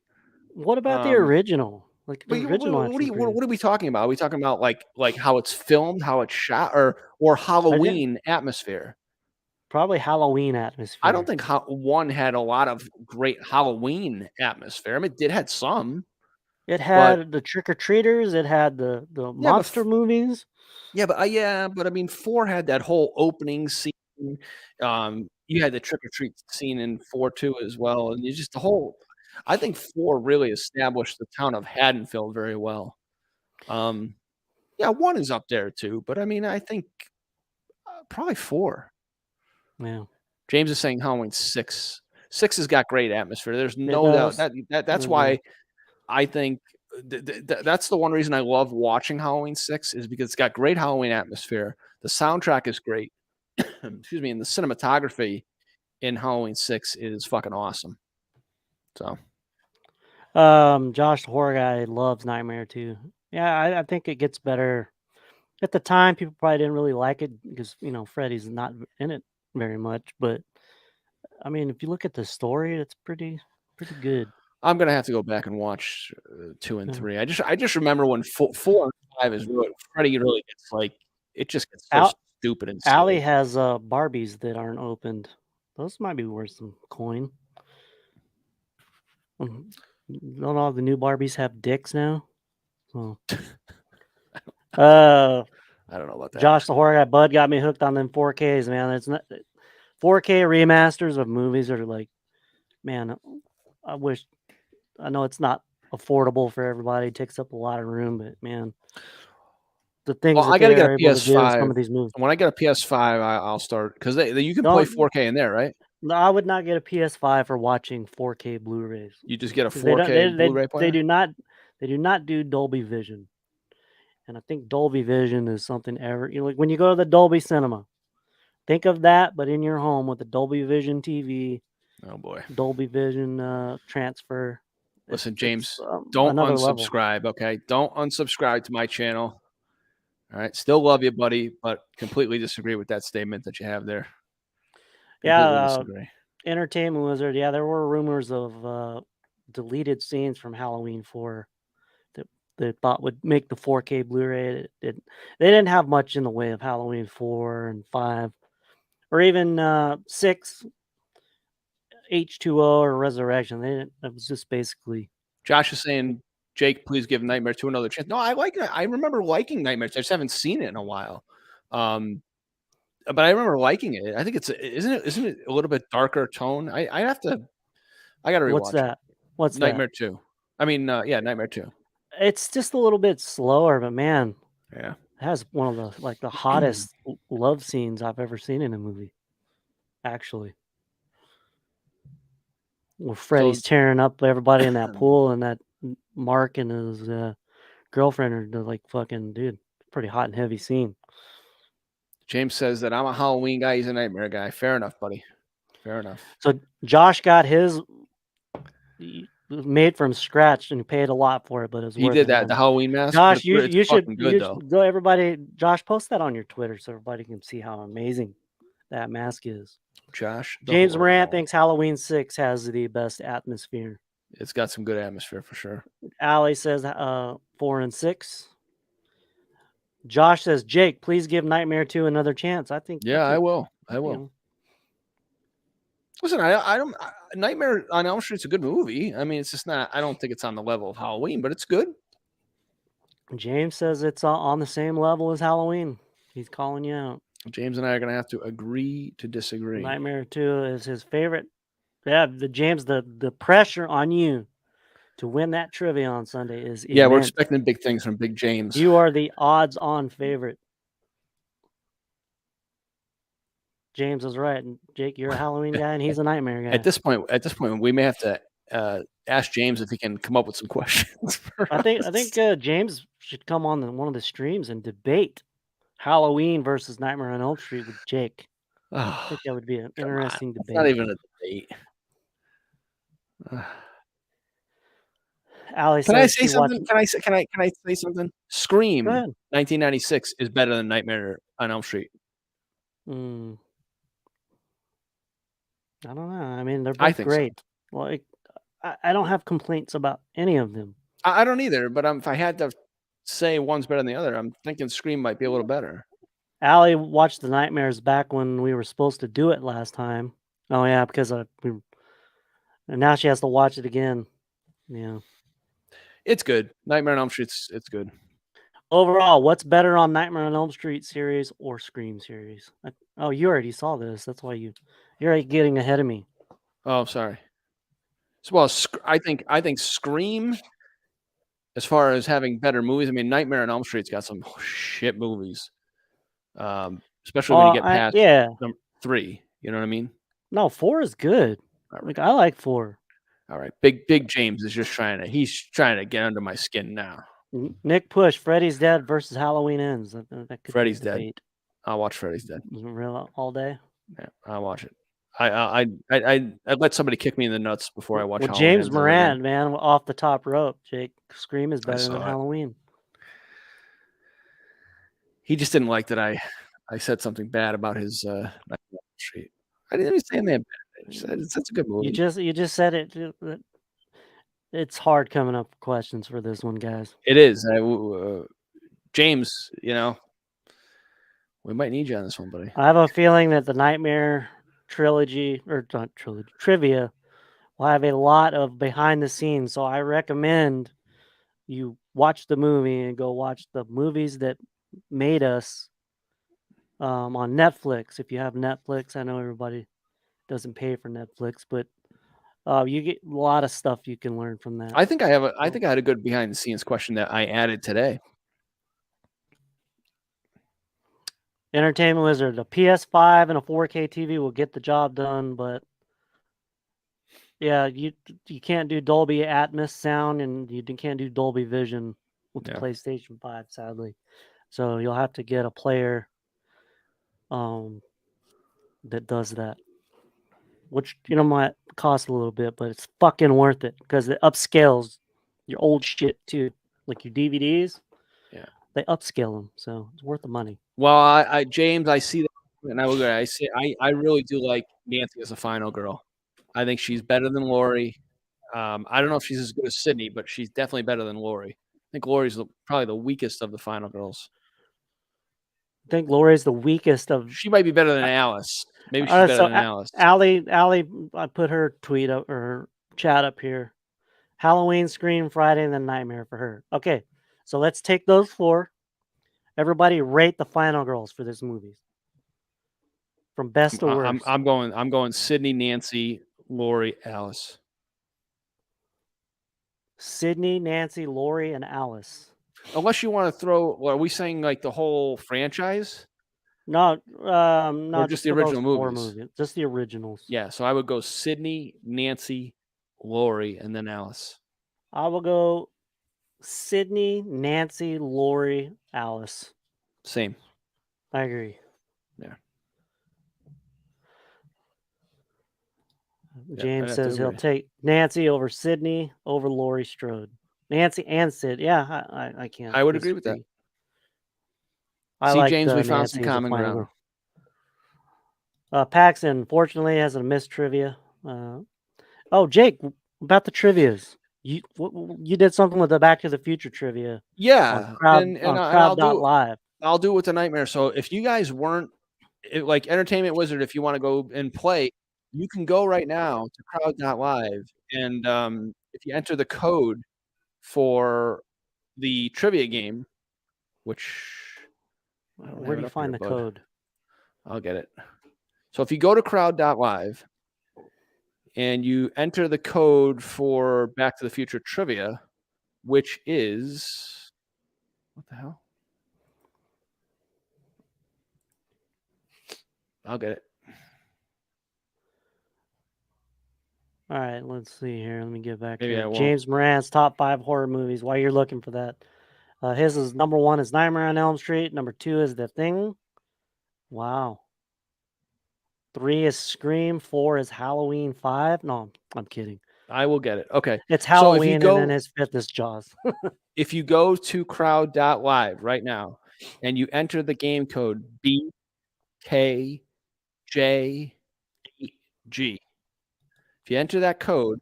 What about the original? Like the original. What are we talking about? Are we talking about like how it's filmed, how it's shot, or Halloween atmosphere? Probably Halloween atmosphere. I don't think one had a lot of great Halloween atmosphere. I mean, it had some. It had the trick-or-treaters, it had the monster movies. Yeah, but I mean, 4 had that whole opening scene. You had the trick-or-treat scene in 4 too as well, and you just I think 4 really established the town of Haddonfield very well. Yeah, 1 is up there too, but I mean, I think, probably 4. Yeah. James is saying Halloween 6. 6 has got great atmosphere. There's no doubt does. that's why I think that's the one reason I love watching Halloween 6 is because it's got great Halloween atmosphere. The soundtrack is great. Excuse me, and the cinematography in Halloween 6 is fucking awesome. So, Josh the horror guy loves Nightmare 2. Yeah, I think it gets better. At the time, people probably didn't really like it because, Freddy's not in it very much, but I mean, if you look at the story, it's pretty good. I'm gonna have to go back and watch 2 and Yeah. 3. I just remember when 4 and 5 is really Freddy really gets it just gets so stupid and Allie silly. has Barbies that aren't opened. Those might be worth some coin. Don't all the new Barbies have dicks now? So, I don't know about that. Josh the horror guy, Bud got me hooked on them 4Ks, man. It's not 4K remasters of movies are like, man, I know it's not affordable for everybody. It takes up a lot of room, but man, the things that I gotta they get are a able to do in some PS5. of these movies. When I get a PS5, I'll start because you can play 4K in there, right? No, I would not get a PS5 for watching 4K Blu-rays. You just get a 4K Blu-ray player? They do not do Dolby Vision. And I think Dolby Vision is something like when you go to the Dolby Cinema, think of that, but in your home with the Dolby Vision TV. Oh boy. Dolby Vision transfer. Listen, James, it's don't unsubscribe, level. Okay? Don't unsubscribe to my channel. All right? Still love you, buddy, but completely disagree with that statement that you have there. Completely disagree. Entertainment Wizard. Yeah, there were rumors of deleted scenes from Halloween 4 that they thought would make the 4K Blu-ray. They didn't have much in the way of Halloween 4 and 5, or even 6, H2O or Resurrection. It was just basically. Josh is saying, Jake, please give Nightmare 2 another chance. No, I like it. I remember liking Nightmare. I just haven't seen it in a while. But I remember liking it. I think isn't it a little bit darker tone? I gotta rewatch. What's that? What's Nightmare that? 2. I mean, Nightmare 2. It's just a little bit slower, but man, yeah, it has one of the hottest love scenes I've ever seen in a movie. Actually, where Freddy's tearing up everybody in that pool, and that Mark and his girlfriend are like fucking dude. Pretty hot and heavy scene. James says that I'm a Halloween guy. He's a Nightmare guy. Fair enough, buddy. Fair enough. So Josh got his made from scratch and paid a lot for it, but it was he did that. The Halloween mask. Josh, you should go. Everybody, Josh, post that on your Twitter so everybody can see how amazing that mask is. Josh, James Morant thinks Halloween 6 has the best atmosphere. It's got some good atmosphere for sure. Allie says 4 and 6. Josh says, Jake, please give Nightmare 2 another chance. I think. Yeah, I will. Listen, I don't. Nightmare on Elm Street's a good movie. I mean, it's just not. I don't think it's on the level of Halloween, but it's good. James says it's on the same level as Halloween. He's calling you out. James and I are going to have to agree to disagree. Nightmare 2 is his favorite. Yeah, James, the pressure on you to win that trivia on Sunday is immense. Yeah, we're expecting big things from Big James. You are the odds-on favorite. James was right. And Jake, you're a Halloween guy, and he's a Nightmare guy. At this point, we may have to ask James if he can come up with some questions. I think James should come on one of the streams and debate Halloween versus Nightmare on Elm Street with Jake. I think that would be an interesting debate. It's not even a debate. Allie can I say something? Can I say something? Scream 1996 is better than Nightmare on Elm Street. I don't know. I mean, they're both great. So. Like, I don't have complaints about any of them. I don't either. But if I had to say one's better than the other, I'm thinking Scream might be a little better. Allie watched The Nightmares back when we were supposed to do it last time. Oh yeah, because and now she has to watch it again. Yeah. It's good. Nightmare on Elm Street. It's good. Overall, what's better on Nightmare on Elm Street series or Scream series? Oh, you already saw this. That's why you're already getting ahead of me. Oh, sorry. So, well, I think Scream, as far as having better movies. I mean, Nightmare on Elm Street's got some shit movies, especially when you get past number 3. You know what I mean? No, 4 is good. All right. Like I like 4. All right, Big James is just trying to get under my skin now. Nick Push, Freddy's Dead versus Halloween Ends. That could Freddy's be a debate. Dead. I'll watch Freddy's Dead. Real all day. Yeah, I'll watch it. I'd let somebody kick me in the nuts before I watch. Well, Halloween James Moran, man, off the top rope. Jake, Scream is better than Halloween. He just didn't like that I said something bad about his Street. I didn't even say anything bad. It's a good movie. You just said it. It's hard coming up with questions for this one, guys. It is. James, we might need you on this one, buddy. I have a feeling that the Nightmare trilogy, or not trilogy, trivia, will have a lot of behind the scenes. So I recommend you watch the movie and go watch the movies that made us on Netflix. If you have Netflix, I know everybody doesn't pay for Netflix, but you get a lot of stuff you can learn from that. I think I had a good behind the scenes question that I added today. Entertainment Wizard, a PS5 and a 4K TV will get the job done, but yeah, you can't do Dolby Atmos sound, and you can't do Dolby Vision with the PlayStation 5, sadly. So you'll have to get a player that does that, which might cost a little bit, but it's fucking worth it because it upscales your old shit too, like your DVDs. Yeah, they upscale them, so it's worth the money. Well, James, I see that, and I really do like Nancy as a final girl. I think she's better than Lori. I don't know if she's as good as Sydney, but she's definitely better than Lori. I think Lori's probably the weakest of the final girls. I think Lori's the weakest of. She might be better than Alice. Maybe she's better than Alice. Allie, I put her tweet up or chat up here. Halloween, Scream, Friday, and then Nightmare for her. Okay, so let's take those 4. Everybody rate the final girls for this movie from best to worst. I'm going Sydney, Nancy, Lori, Alice. Sydney, Nancy, Lori, and Alice. Unless you want to throw, are we saying like the whole franchise? No, or just the original movies. Just the originals. Yeah, so I would go Sydney, Nancy, Lori, and then Alice. I will go Sydney, Nancy, Lori, Alice. Same. I agree. Yeah. James says he'll take Nancy over Sydney over Laurie Strode. Nancy and Sid. Yeah, I can't. I would agree with that. James, we found some common ground. Paxton, fortunately, has a missed trivia. Jake, about the trivias. You did something with the Back to the Future trivia. Yeah. On Crowd.live. I'll do it with the Nightmare. So if you guys weren't like Entertainment Wizard, if you want to go and play, you can go right now to Crowd.live. And if you enter the code for the trivia game, which where do you find the code? I'll get it. So if you go to Crowd.live and you enter the code for Back to the Future trivia, which is what the hell? I'll get it. All right, let's see here. Let me get back to James Moran's top 5 horror movies. While you're looking for that, his is number 1 is Nightmare on Elm Street. Number 2 is The Thing. Wow. 3 is Scream. 4 is Halloween. 5. No, I'm kidding. I will get it. Okay. It's Halloween, and then his 5th is Jaws. If you go to Crowd.live right now and you enter the game code BKJHG, if you enter that code,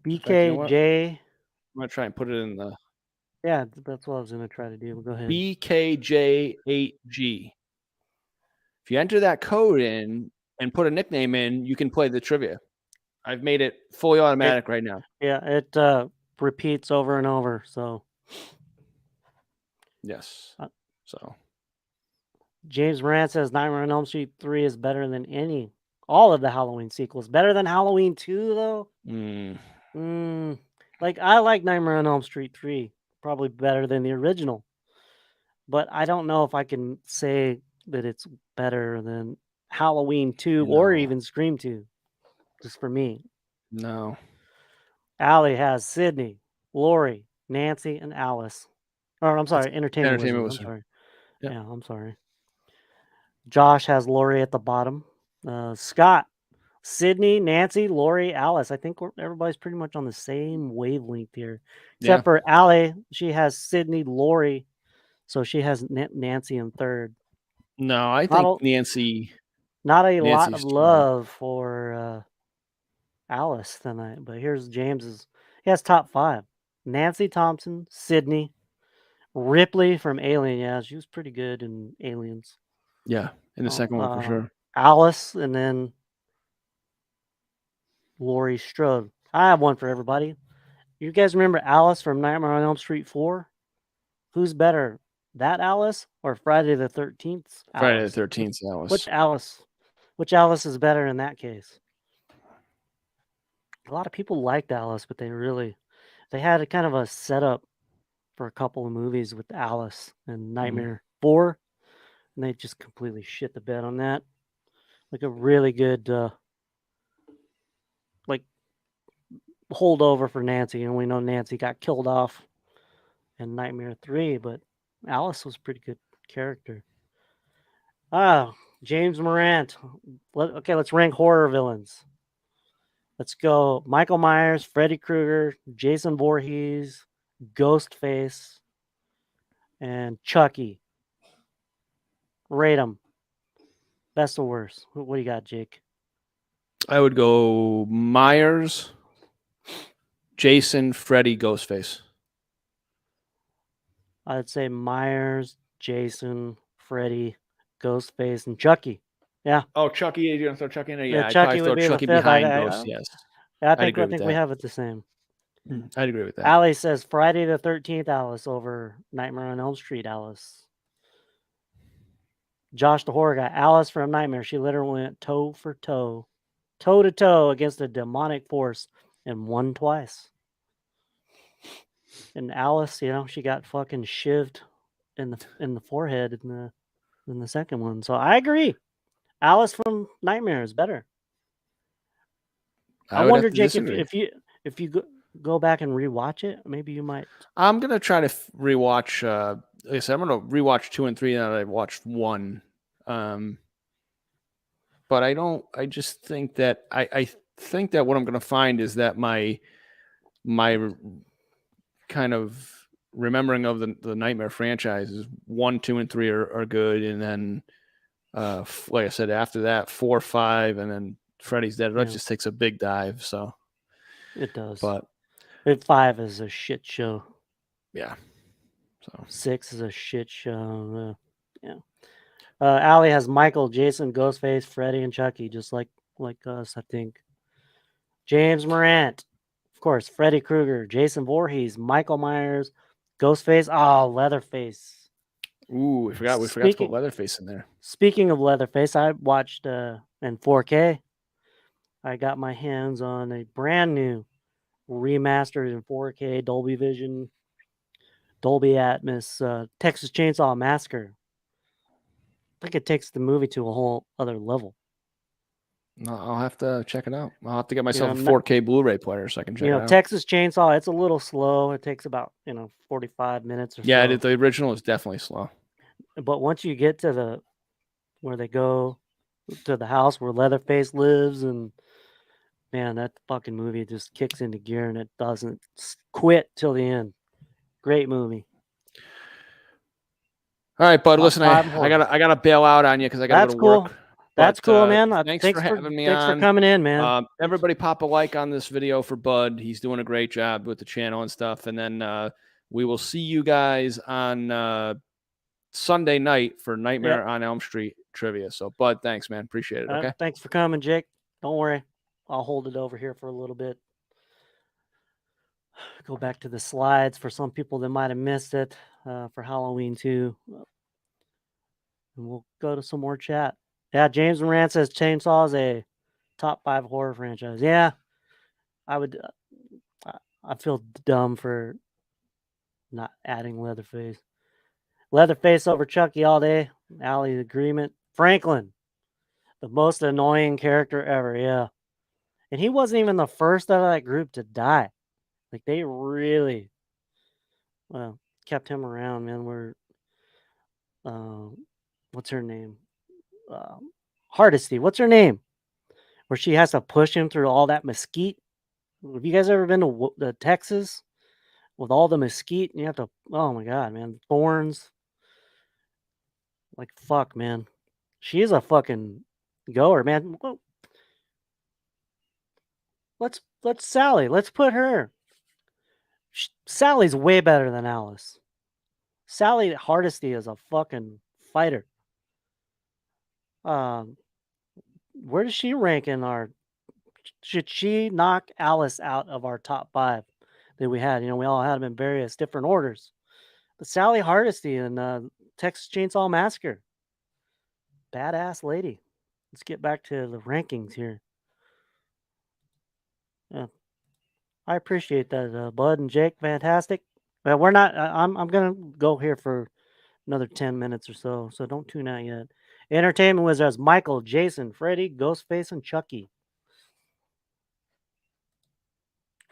BKJ, I'm going to try and put it in the. Yeah, that's what I was going to try to do. Go ahead. BKJ8G. If you enter that code in and put a nickname in, you can play the trivia. I've made it fully automatic right now. Yeah, it repeats over and over. So yes. So James Moran says Nightmare on Elm Street 3 is better than all of the Halloween sequels. Better than Halloween 2 though. Like I like Nightmare on Elm Street 3 probably better than the original. But I don't know if I can say that it's better than Halloween 2 or even Scream 2. Just for me. No. Allie has Sydney, Lori, Nancy, and Alice. Or I'm sorry, Entertainment Wizard. I'm sorry. Yep. Yeah, I'm sorry. Josh has Lori at the bottom. Scott, Sydney, Nancy, Lori, Alice. I think everybody's pretty much on the same wavelength here. Except for Allie, she has Sydney, Lori. So she has Nancy in third. No, I think Nancy. Not a lot of love for Alice tonight. But here's James's. He has top 5. Nancy Thompson, Sydney, Ripley from Alien. Yeah, she was pretty good in Aliens. Yeah, in the second one for sure. Alice, and then Laurie Strode. I have one for everybody. You guys remember Alice from Nightmare on Elm Street 4? Who's better, that Alice or Friday the 13th Alice? Friday the 13th Alice. Which Alice is better in that case? A lot of people liked Alice, but they had a kind of a setup for a couple of movies with Alice and Nightmare 4, and they just completely shit the bed on that. Like a really good like holdover for Nancy, and we know Nancy got killed off in Nightmare 3, but Alice was a pretty good character. James Morant. Okay, let's rank horror villains. Let's go Michael Myers, Freddy Krueger, Jason Voorhees, Ghostface, and Chucky. Rate them. Best or worst? What do you got, Jake? I would go Myers, Jason, Freddy, Ghostface. I'd say Myers, Jason, Freddy, Ghostface, and Chucky. Yeah. Oh, Chucky. You're going to throw Chucky in there? Yeah, I'd Chucky probably throw Chucky behind Ghost, yes. I think we have it the same. I'd agree with that. Allie says Friday the 13th Alice over Nightmare on Elm Street Alice. Josh the horror guy. Alice from Nightmare. She literally went toe for toe. Toe to toe against a demonic force and won twice. And Alice, she got fucking shivved in the forehead in the second one. So I agree. Alice from Nightmare is better. I wonder, Jake, if you go back and rewatch it, maybe you might. I'm gonna try to rewatch. Like I said, I'm gonna rewatch 2 and 3 now that I've watched 1. But I just think that I think that what I'm gonna find is that my kind of remembering of the Nightmare franchise is 1, 2, and 3 are good, and then like I said, after that 4, 5, and then Freddy's Dead. That just takes a big dive. So it does. But 5 is a shit show. Yeah. So 6 is a shit show. Yeah. Allie has Michael, Jason, Ghostface, Freddy, and Chucky, just like us, I think. James Morant, of course, Freddy Krueger, Jason Voorhees, Michael Myers, Ghostface. Oh, Leatherface. Ooh, we forgot to put Leatherface in there. Speaking of Leatherface, I watched in 4K. I got my hands on a brand new remastered in 4K Dolby Vision, Dolby Atmos, Texas Chainsaw Massacre. I think it takes the movie to a whole other level. I'll have to check it out. I'll have to get myself a 4K Blu-ray player so I can check it out. Texas Chainsaw, it's a little slow. It takes about 45 minutes or so. Yeah, the original is definitely slow. But once you get to where they go to the house where Leatherface lives, and man, that fucking movie just kicks into gear and it doesn't quit till the end. Great movie. All right, bud. Listen, I gotta bail out on you because I gotta go to work. That's cool, man. Thanks for having me on. Thanks for coming in, man. Everybody pop a like on this video for Bud. He's doing a great job with the channel and stuff. And then we will see you guys on Sunday night for Nightmare on Elm Street. trivia. So, Bud, thanks, man. Appreciate it. Okay. Thanks for coming, Jake. Don't worry. I'll hold it over here for a little bit. Go back to the slides for some people that might have missed it for Halloween 2. And we'll go to some more chat. Yeah, James Moran says Chainsaw is a top 5 horror franchise. Yeah, I would. I feel dumb for not adding Leatherface. Leatherface over Chucky all day. Alley's agreement. Franklin, the most annoying character ever. Yeah, and he wasn't even the first out of that group to die. Like they really, kept him around. Man, we're what's her name? Hardesty. What's her name? Where she has to push him through all that mesquite. Have you guys ever been to Texas with all the mesquite and you have to? Oh my god, man, thorns. Like fuck, man. She is a fucking goer, man. Well, let's Sally. Let's put her. Sally's way better than Alice. Sally Hardesty is a fucking fighter. Where does she rank in our? Should she knock Alice out of our top 5 that we had? You know, we all had them in various different orders. But Sally Hardesty in Texas Chainsaw Massacre, badass lady. Let's get back to the rankings here. Yeah, I appreciate that, Bud and Jake. Fantastic. But we're not. I'm gonna go here for another 10 minutes or so. So don't tune out yet. Entertainment Wizards: Michael, Jason, Freddy, Ghostface, and Chucky.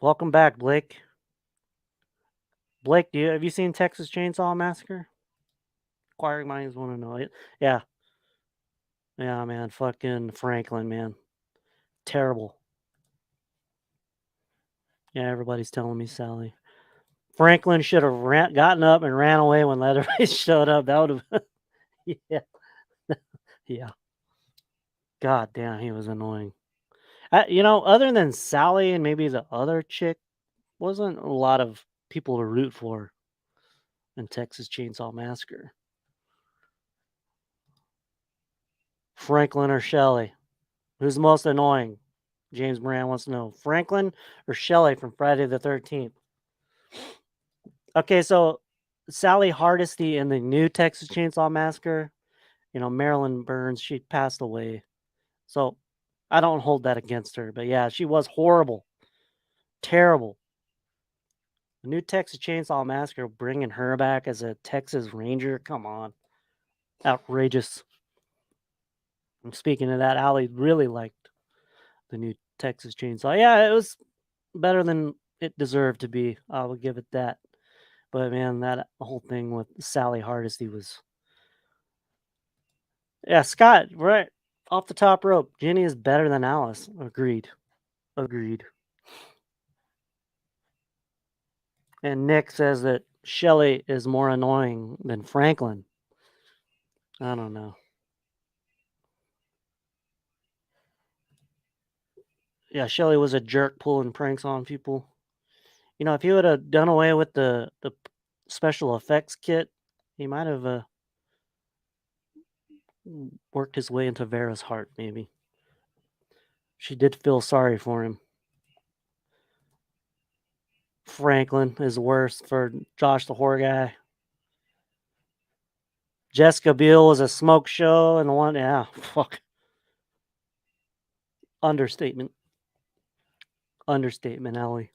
Welcome back, Blake. Blake, have you seen Texas Chainsaw Massacre? Acquiring minds want to know it. Yeah. Yeah, man. Fucking Franklin, man. Terrible. Yeah, everybody's telling me Sally. Franklin should have gotten up and ran away when Leatherface showed up. That would have. Yeah. Yeah. God damn, he was annoying. Other than Sally and maybe the other chick, wasn't a lot of people to root for in Texas Chainsaw Massacre. Franklin or Shelley? Who's the most annoying? James Moran wants to know. Franklin or Shelley from Friday the 13th? Okay, so Sally Hardesty in the new Texas Chainsaw Massacre, Marilyn Burns, she passed away. So I don't hold that against her. But yeah, she was horrible. Terrible. The new Texas Chainsaw Massacre, bringing her back as a Texas Ranger. Come on. Outrageous. And speaking of that, Allie really liked the new Texas Chainsaw. Yeah, it was better than it deserved to be. I will give it that. But man, that whole thing with Sally Hardesty was. Yeah, Scott, right off the top rope. Jenny is better than Alice. Agreed. And Nick says that Shelley is more annoying than Franklin. I don't know. Yeah, Shelley was a jerk pulling pranks on people. If he would have done away with the special effects kit, he might have worked his way into Vera's heart, maybe. She did feel sorry for him. Franklin is worse for Josh the Horror Guy. Jessica Biel was a smoke show, and the one, yeah, fuck. Understatement, Ellie.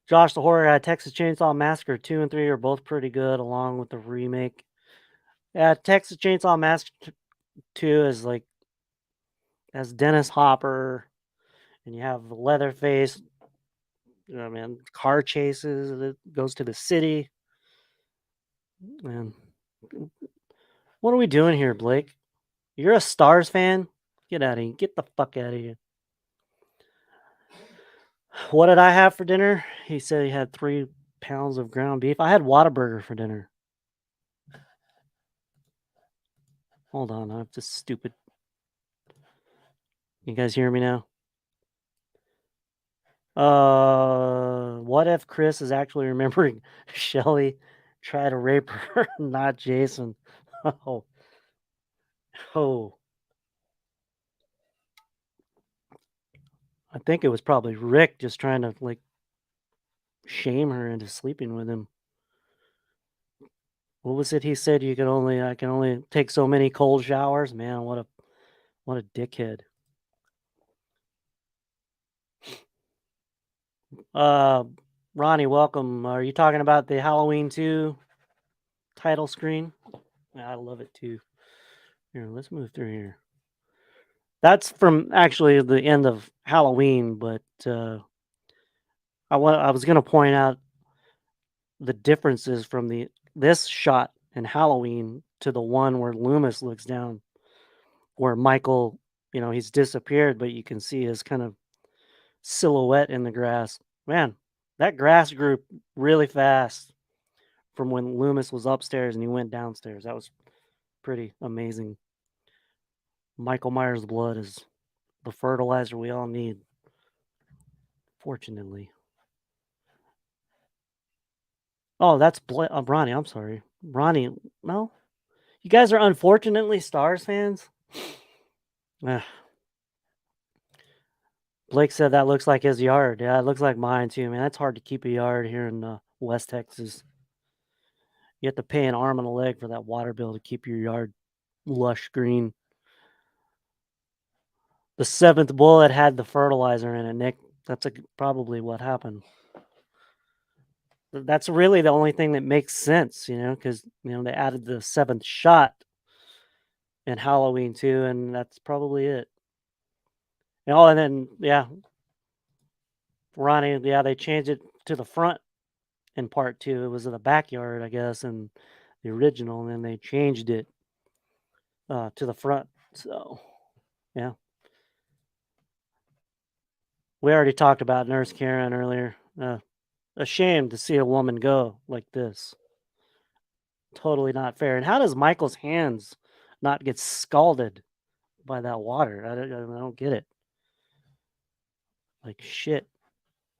Josh the Horror Guy, Texas Chainsaw Massacre 2 and 3 are both pretty good, along with the remake. Yeah, Texas Chainsaw Massacre 2 is like, has Dennis Hopper, and you have Leatherface. Man, car chases. It goes to the city. Man, what are we doing here, Blake? You're a Stars fan? Get out of here. Get the fuck out of here. What did I have for dinner? He said he had 3 pounds of ground beef. I had Whataburger for dinner. Hold on, I'm just stupid. You guys hear me now? What if Chris is actually remembering Shelly tried to rape her, not Jason? Oh, oh. I think it was probably Rick just trying to like shame her into sleeping with him. What was it he said? I can only take so many cold showers. Man, what a dickhead. Uh, Ronnie, welcome. Are you talking about the Halloween 2 title screen? Yeah, I love it too. Here, let's move through here. That's from actually the end of Halloween, but I was gonna point out the differences from this shot in Halloween to the one where Loomis looks down, where Michael, he's disappeared, but you can see his kind of silhouette in the grass. Man, that grass grew really fast from when Loomis was upstairs and he went downstairs. That was pretty amazing. Michael Myers' blood is the fertilizer we all need, fortunately. Oh, that's Ronnie. I'm sorry. Ronnie, no? You guys are unfortunately Stars fans? Ugh. Blake said that looks like his yard. Yeah, it looks like mine too, man. It's hard to keep a yard here in West Texas. You have to pay an arm and a leg for that water bill to keep your yard lush green. The seventh bullet had the fertilizer in it, Nick. That's probably what happened. That's really the only thing that makes sense, because they added the seventh shot in Halloween 2, and that's probably it. And then Ronnie, they changed it to the front in part 2. It was in the backyard, I guess, in the original, and then they changed it to the front. So, yeah. We already talked about Nurse Karen earlier. Ashamed to see a woman go like this. Totally not fair. And how does Michael's hands not get scalded by that water? I don't get it. Like, shit.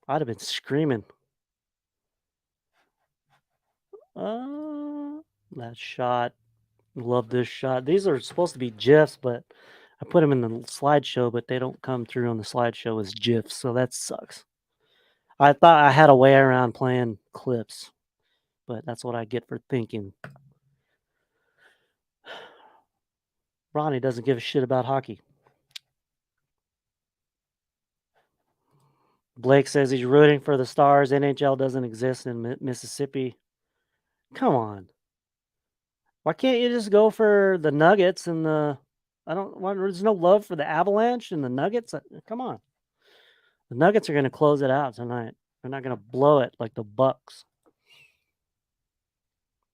I'd have been screaming. That shot. Love this shot. These are supposed to be GIFs, but I put them in the slideshow, but they don't come through on the slideshow as GIFs, so that sucks. I thought I had a way around playing clips, but that's what I get for thinking. Ronnie doesn't give a shit about hockey. Blake says he's rooting for the Stars. NHL doesn't exist in Mississippi. Come on. Why can't you just go for the Nuggets and there's no love for the Avalanche and the Nuggets? Come on. The Nuggets are going to close it out tonight. They're not going to blow it like the Bucks.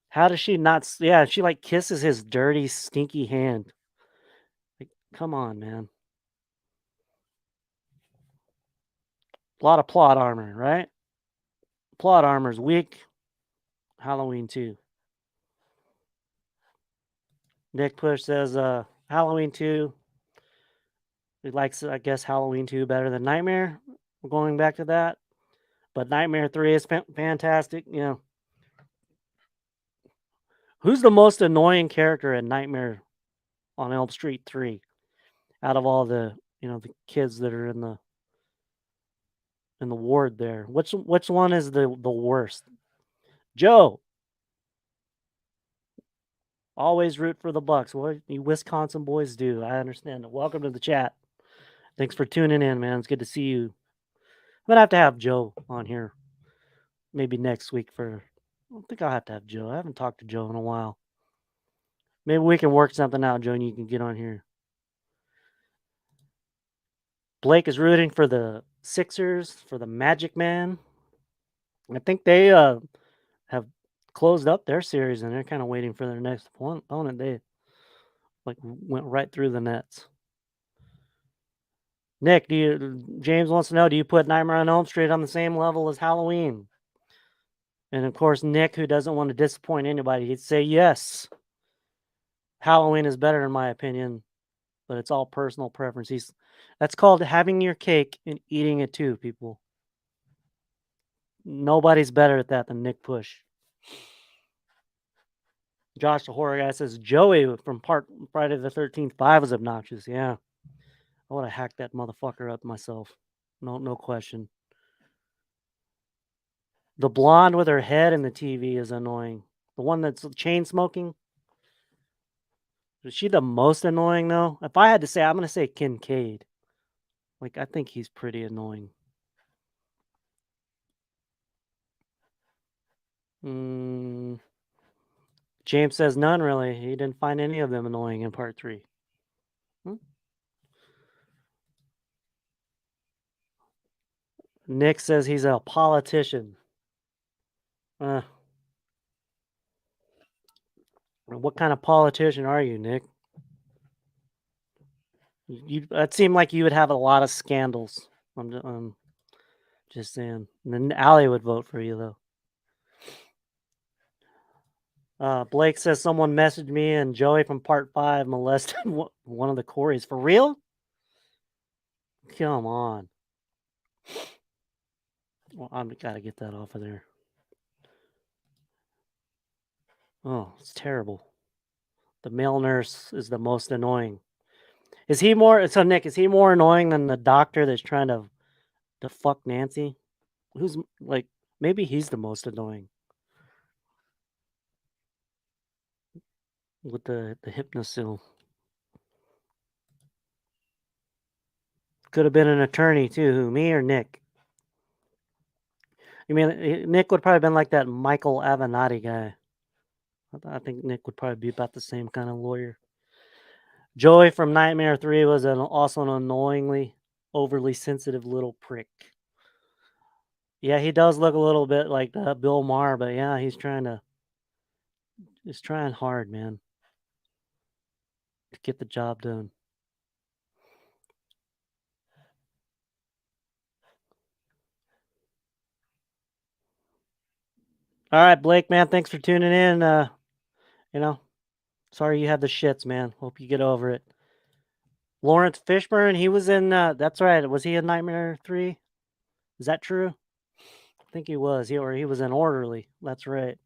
How does she not? Yeah, she like kisses his dirty, stinky hand. Like, come on, man. A lot of plot armor, right? Plot armor's weak. Halloween 2. Nick Push says Halloween 2. He likes, I guess, Halloween 2 better than Nightmare. We're going back to that. But Nightmare 3 is fantastic. Who's the most annoying character in Nightmare on Elm Street 3 out of all the the kids that are in the ward there? Which one is the worst? Joe. Always root for the Bucks. What you Wisconsin boys do. I understand it. Welcome to the chat. Thanks for tuning in, man. It's good to see you. I'm gonna have to have Joe on here. Maybe next week I don't think I'll have to have Joe. I haven't talked to Joe in a while. Maybe we can work something out, Joe, and you can get on here. Blake is rooting for the Sixers, for the Magic Man. I think they have closed up their series, and they're kind of waiting for their next opponent. They went right through the Nets. Nick, James wants to know, do you put Nightmare on Elm Street on the same level as Halloween? And of course, Nick, who doesn't want to disappoint anybody, he'd say yes. Halloween is better in my opinion, but it's all personal preference. That's called having your cake and eating it too, people. Nobody's better at that than Nick Push. Josh the horror guy says Joey from Friday the 13th 5 was obnoxious. Yeah, I would have hacked that motherfucker up myself. No question. The blonde with her head in the TV is annoying. The one that's chain smoking. Is she the most annoying though? If I had to say, I'm gonna say Kincaid. Like I think he's pretty annoying. James says none really. He didn't find any of them annoying in part 3. Nick says he's a politician. What kind of politician are you, Nick? That seemed like you would have a lot of scandals. I'm just saying. And then Allie would vote for you though. Blake says someone messaged me and Joey from part 5 molested one of the Coreys. For real? Come on. Well, I've got to get that off of there. Oh, it's terrible. The male nurse is the most annoying. Is he more? So Nick, is he more annoying than the doctor that's trying to fuck Nancy? Who's like maybe he's the most annoying with the hypnosil. Could have been an attorney too. Who, me or Nick? You mean Nick would probably been like that Michael Avenatti guy. I think Nick would probably be about the same kind of lawyer. Joey from Nightmare 3 was also an annoyingly overly sensitive little prick. Yeah, he does look a little bit like Bill Maher, but yeah, he's trying hard, man, to get the job done. All right, Blake, man, thanks for tuning in. Sorry you had the shits, man. Hope you get over it. Lawrence Fishburne, he was in. That's right. Was he in Nightmare 3? Is that true? I think he was. He was in Orderly. That's right.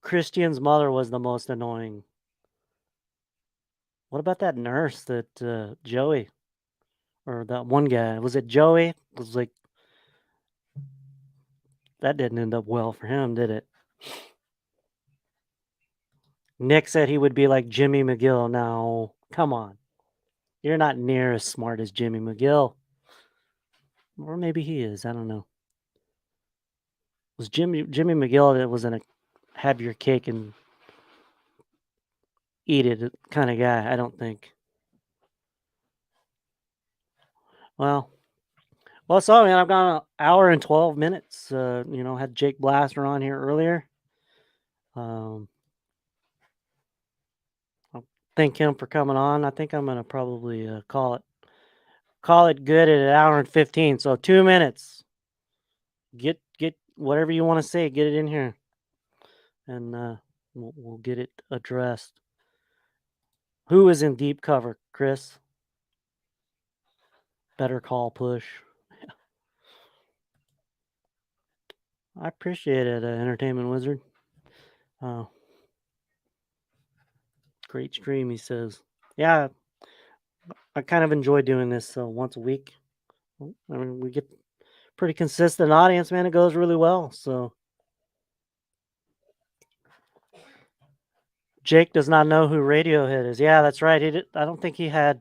Christian's mother was the most annoying. What about that nurse that Joey, or that one guy? Was it Joey? It was like that didn't end up well for him, did it? Nick said he would be like Jimmy McGill. Now, come on. You're not near as smart as Jimmy McGill. Or maybe he is. I don't know. Was Jimmy McGill that was in a have your cake and eat it kind of guy? I don't think. Well, so man, I've got an hour and 12 minutes. Had Jake Blaster on here earlier. I'll thank him for coming on. I think I'm gonna probably call it good at an hour and 15. So 2 minutes. Get whatever you want to say. Get it in here, and we'll get it addressed. Who is in deep cover, Chris? Better call push. I appreciate it, Entertainment Wizard. Great stream, he says. Yeah, I kind of enjoy doing this once a week. I mean, we get pretty consistent audience, man. It goes really well. So Jake does not know who Radiohead is. Yeah, that's right. I don't think he had.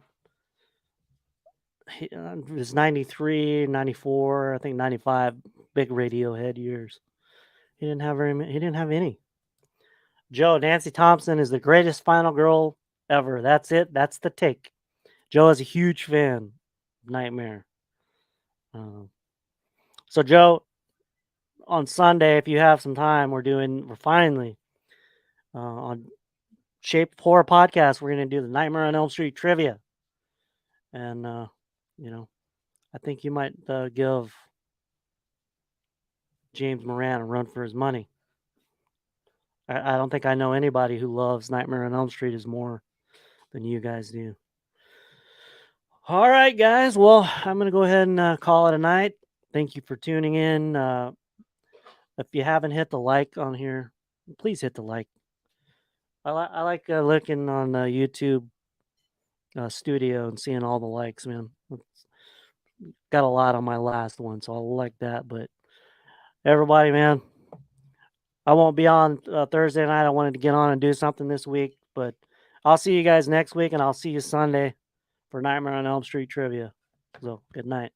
It was 93, 94, I think 95 big Radiohead years. He didn't have very many. He didn't have any. Joe, Nancy Thompson is the greatest final girl ever. That's it. That's the take. Joe is a huge fan of Nightmare. So Joe, on Sunday, if you have some time, we're finally on Shape of Horror podcast. We're going to do the Nightmare on Elm Street trivia, and I think you might give James Moran a run for his money. I don't think I know anybody who loves Nightmare on Elm Street as more than you guys do. All right, guys. Well, I'm going to go ahead and call it a night. Thank you for tuning in. If you haven't hit the like on here, please hit the like. I like looking on YouTube studio and seeing all the likes, man. Got a lot on my last one, so I like that. But everybody, man, I won't be on Thursday night. I wanted to get on and do something this week, but I'll see you guys next week, and I'll see you Sunday for Nightmare on Elm Street trivia. So good night.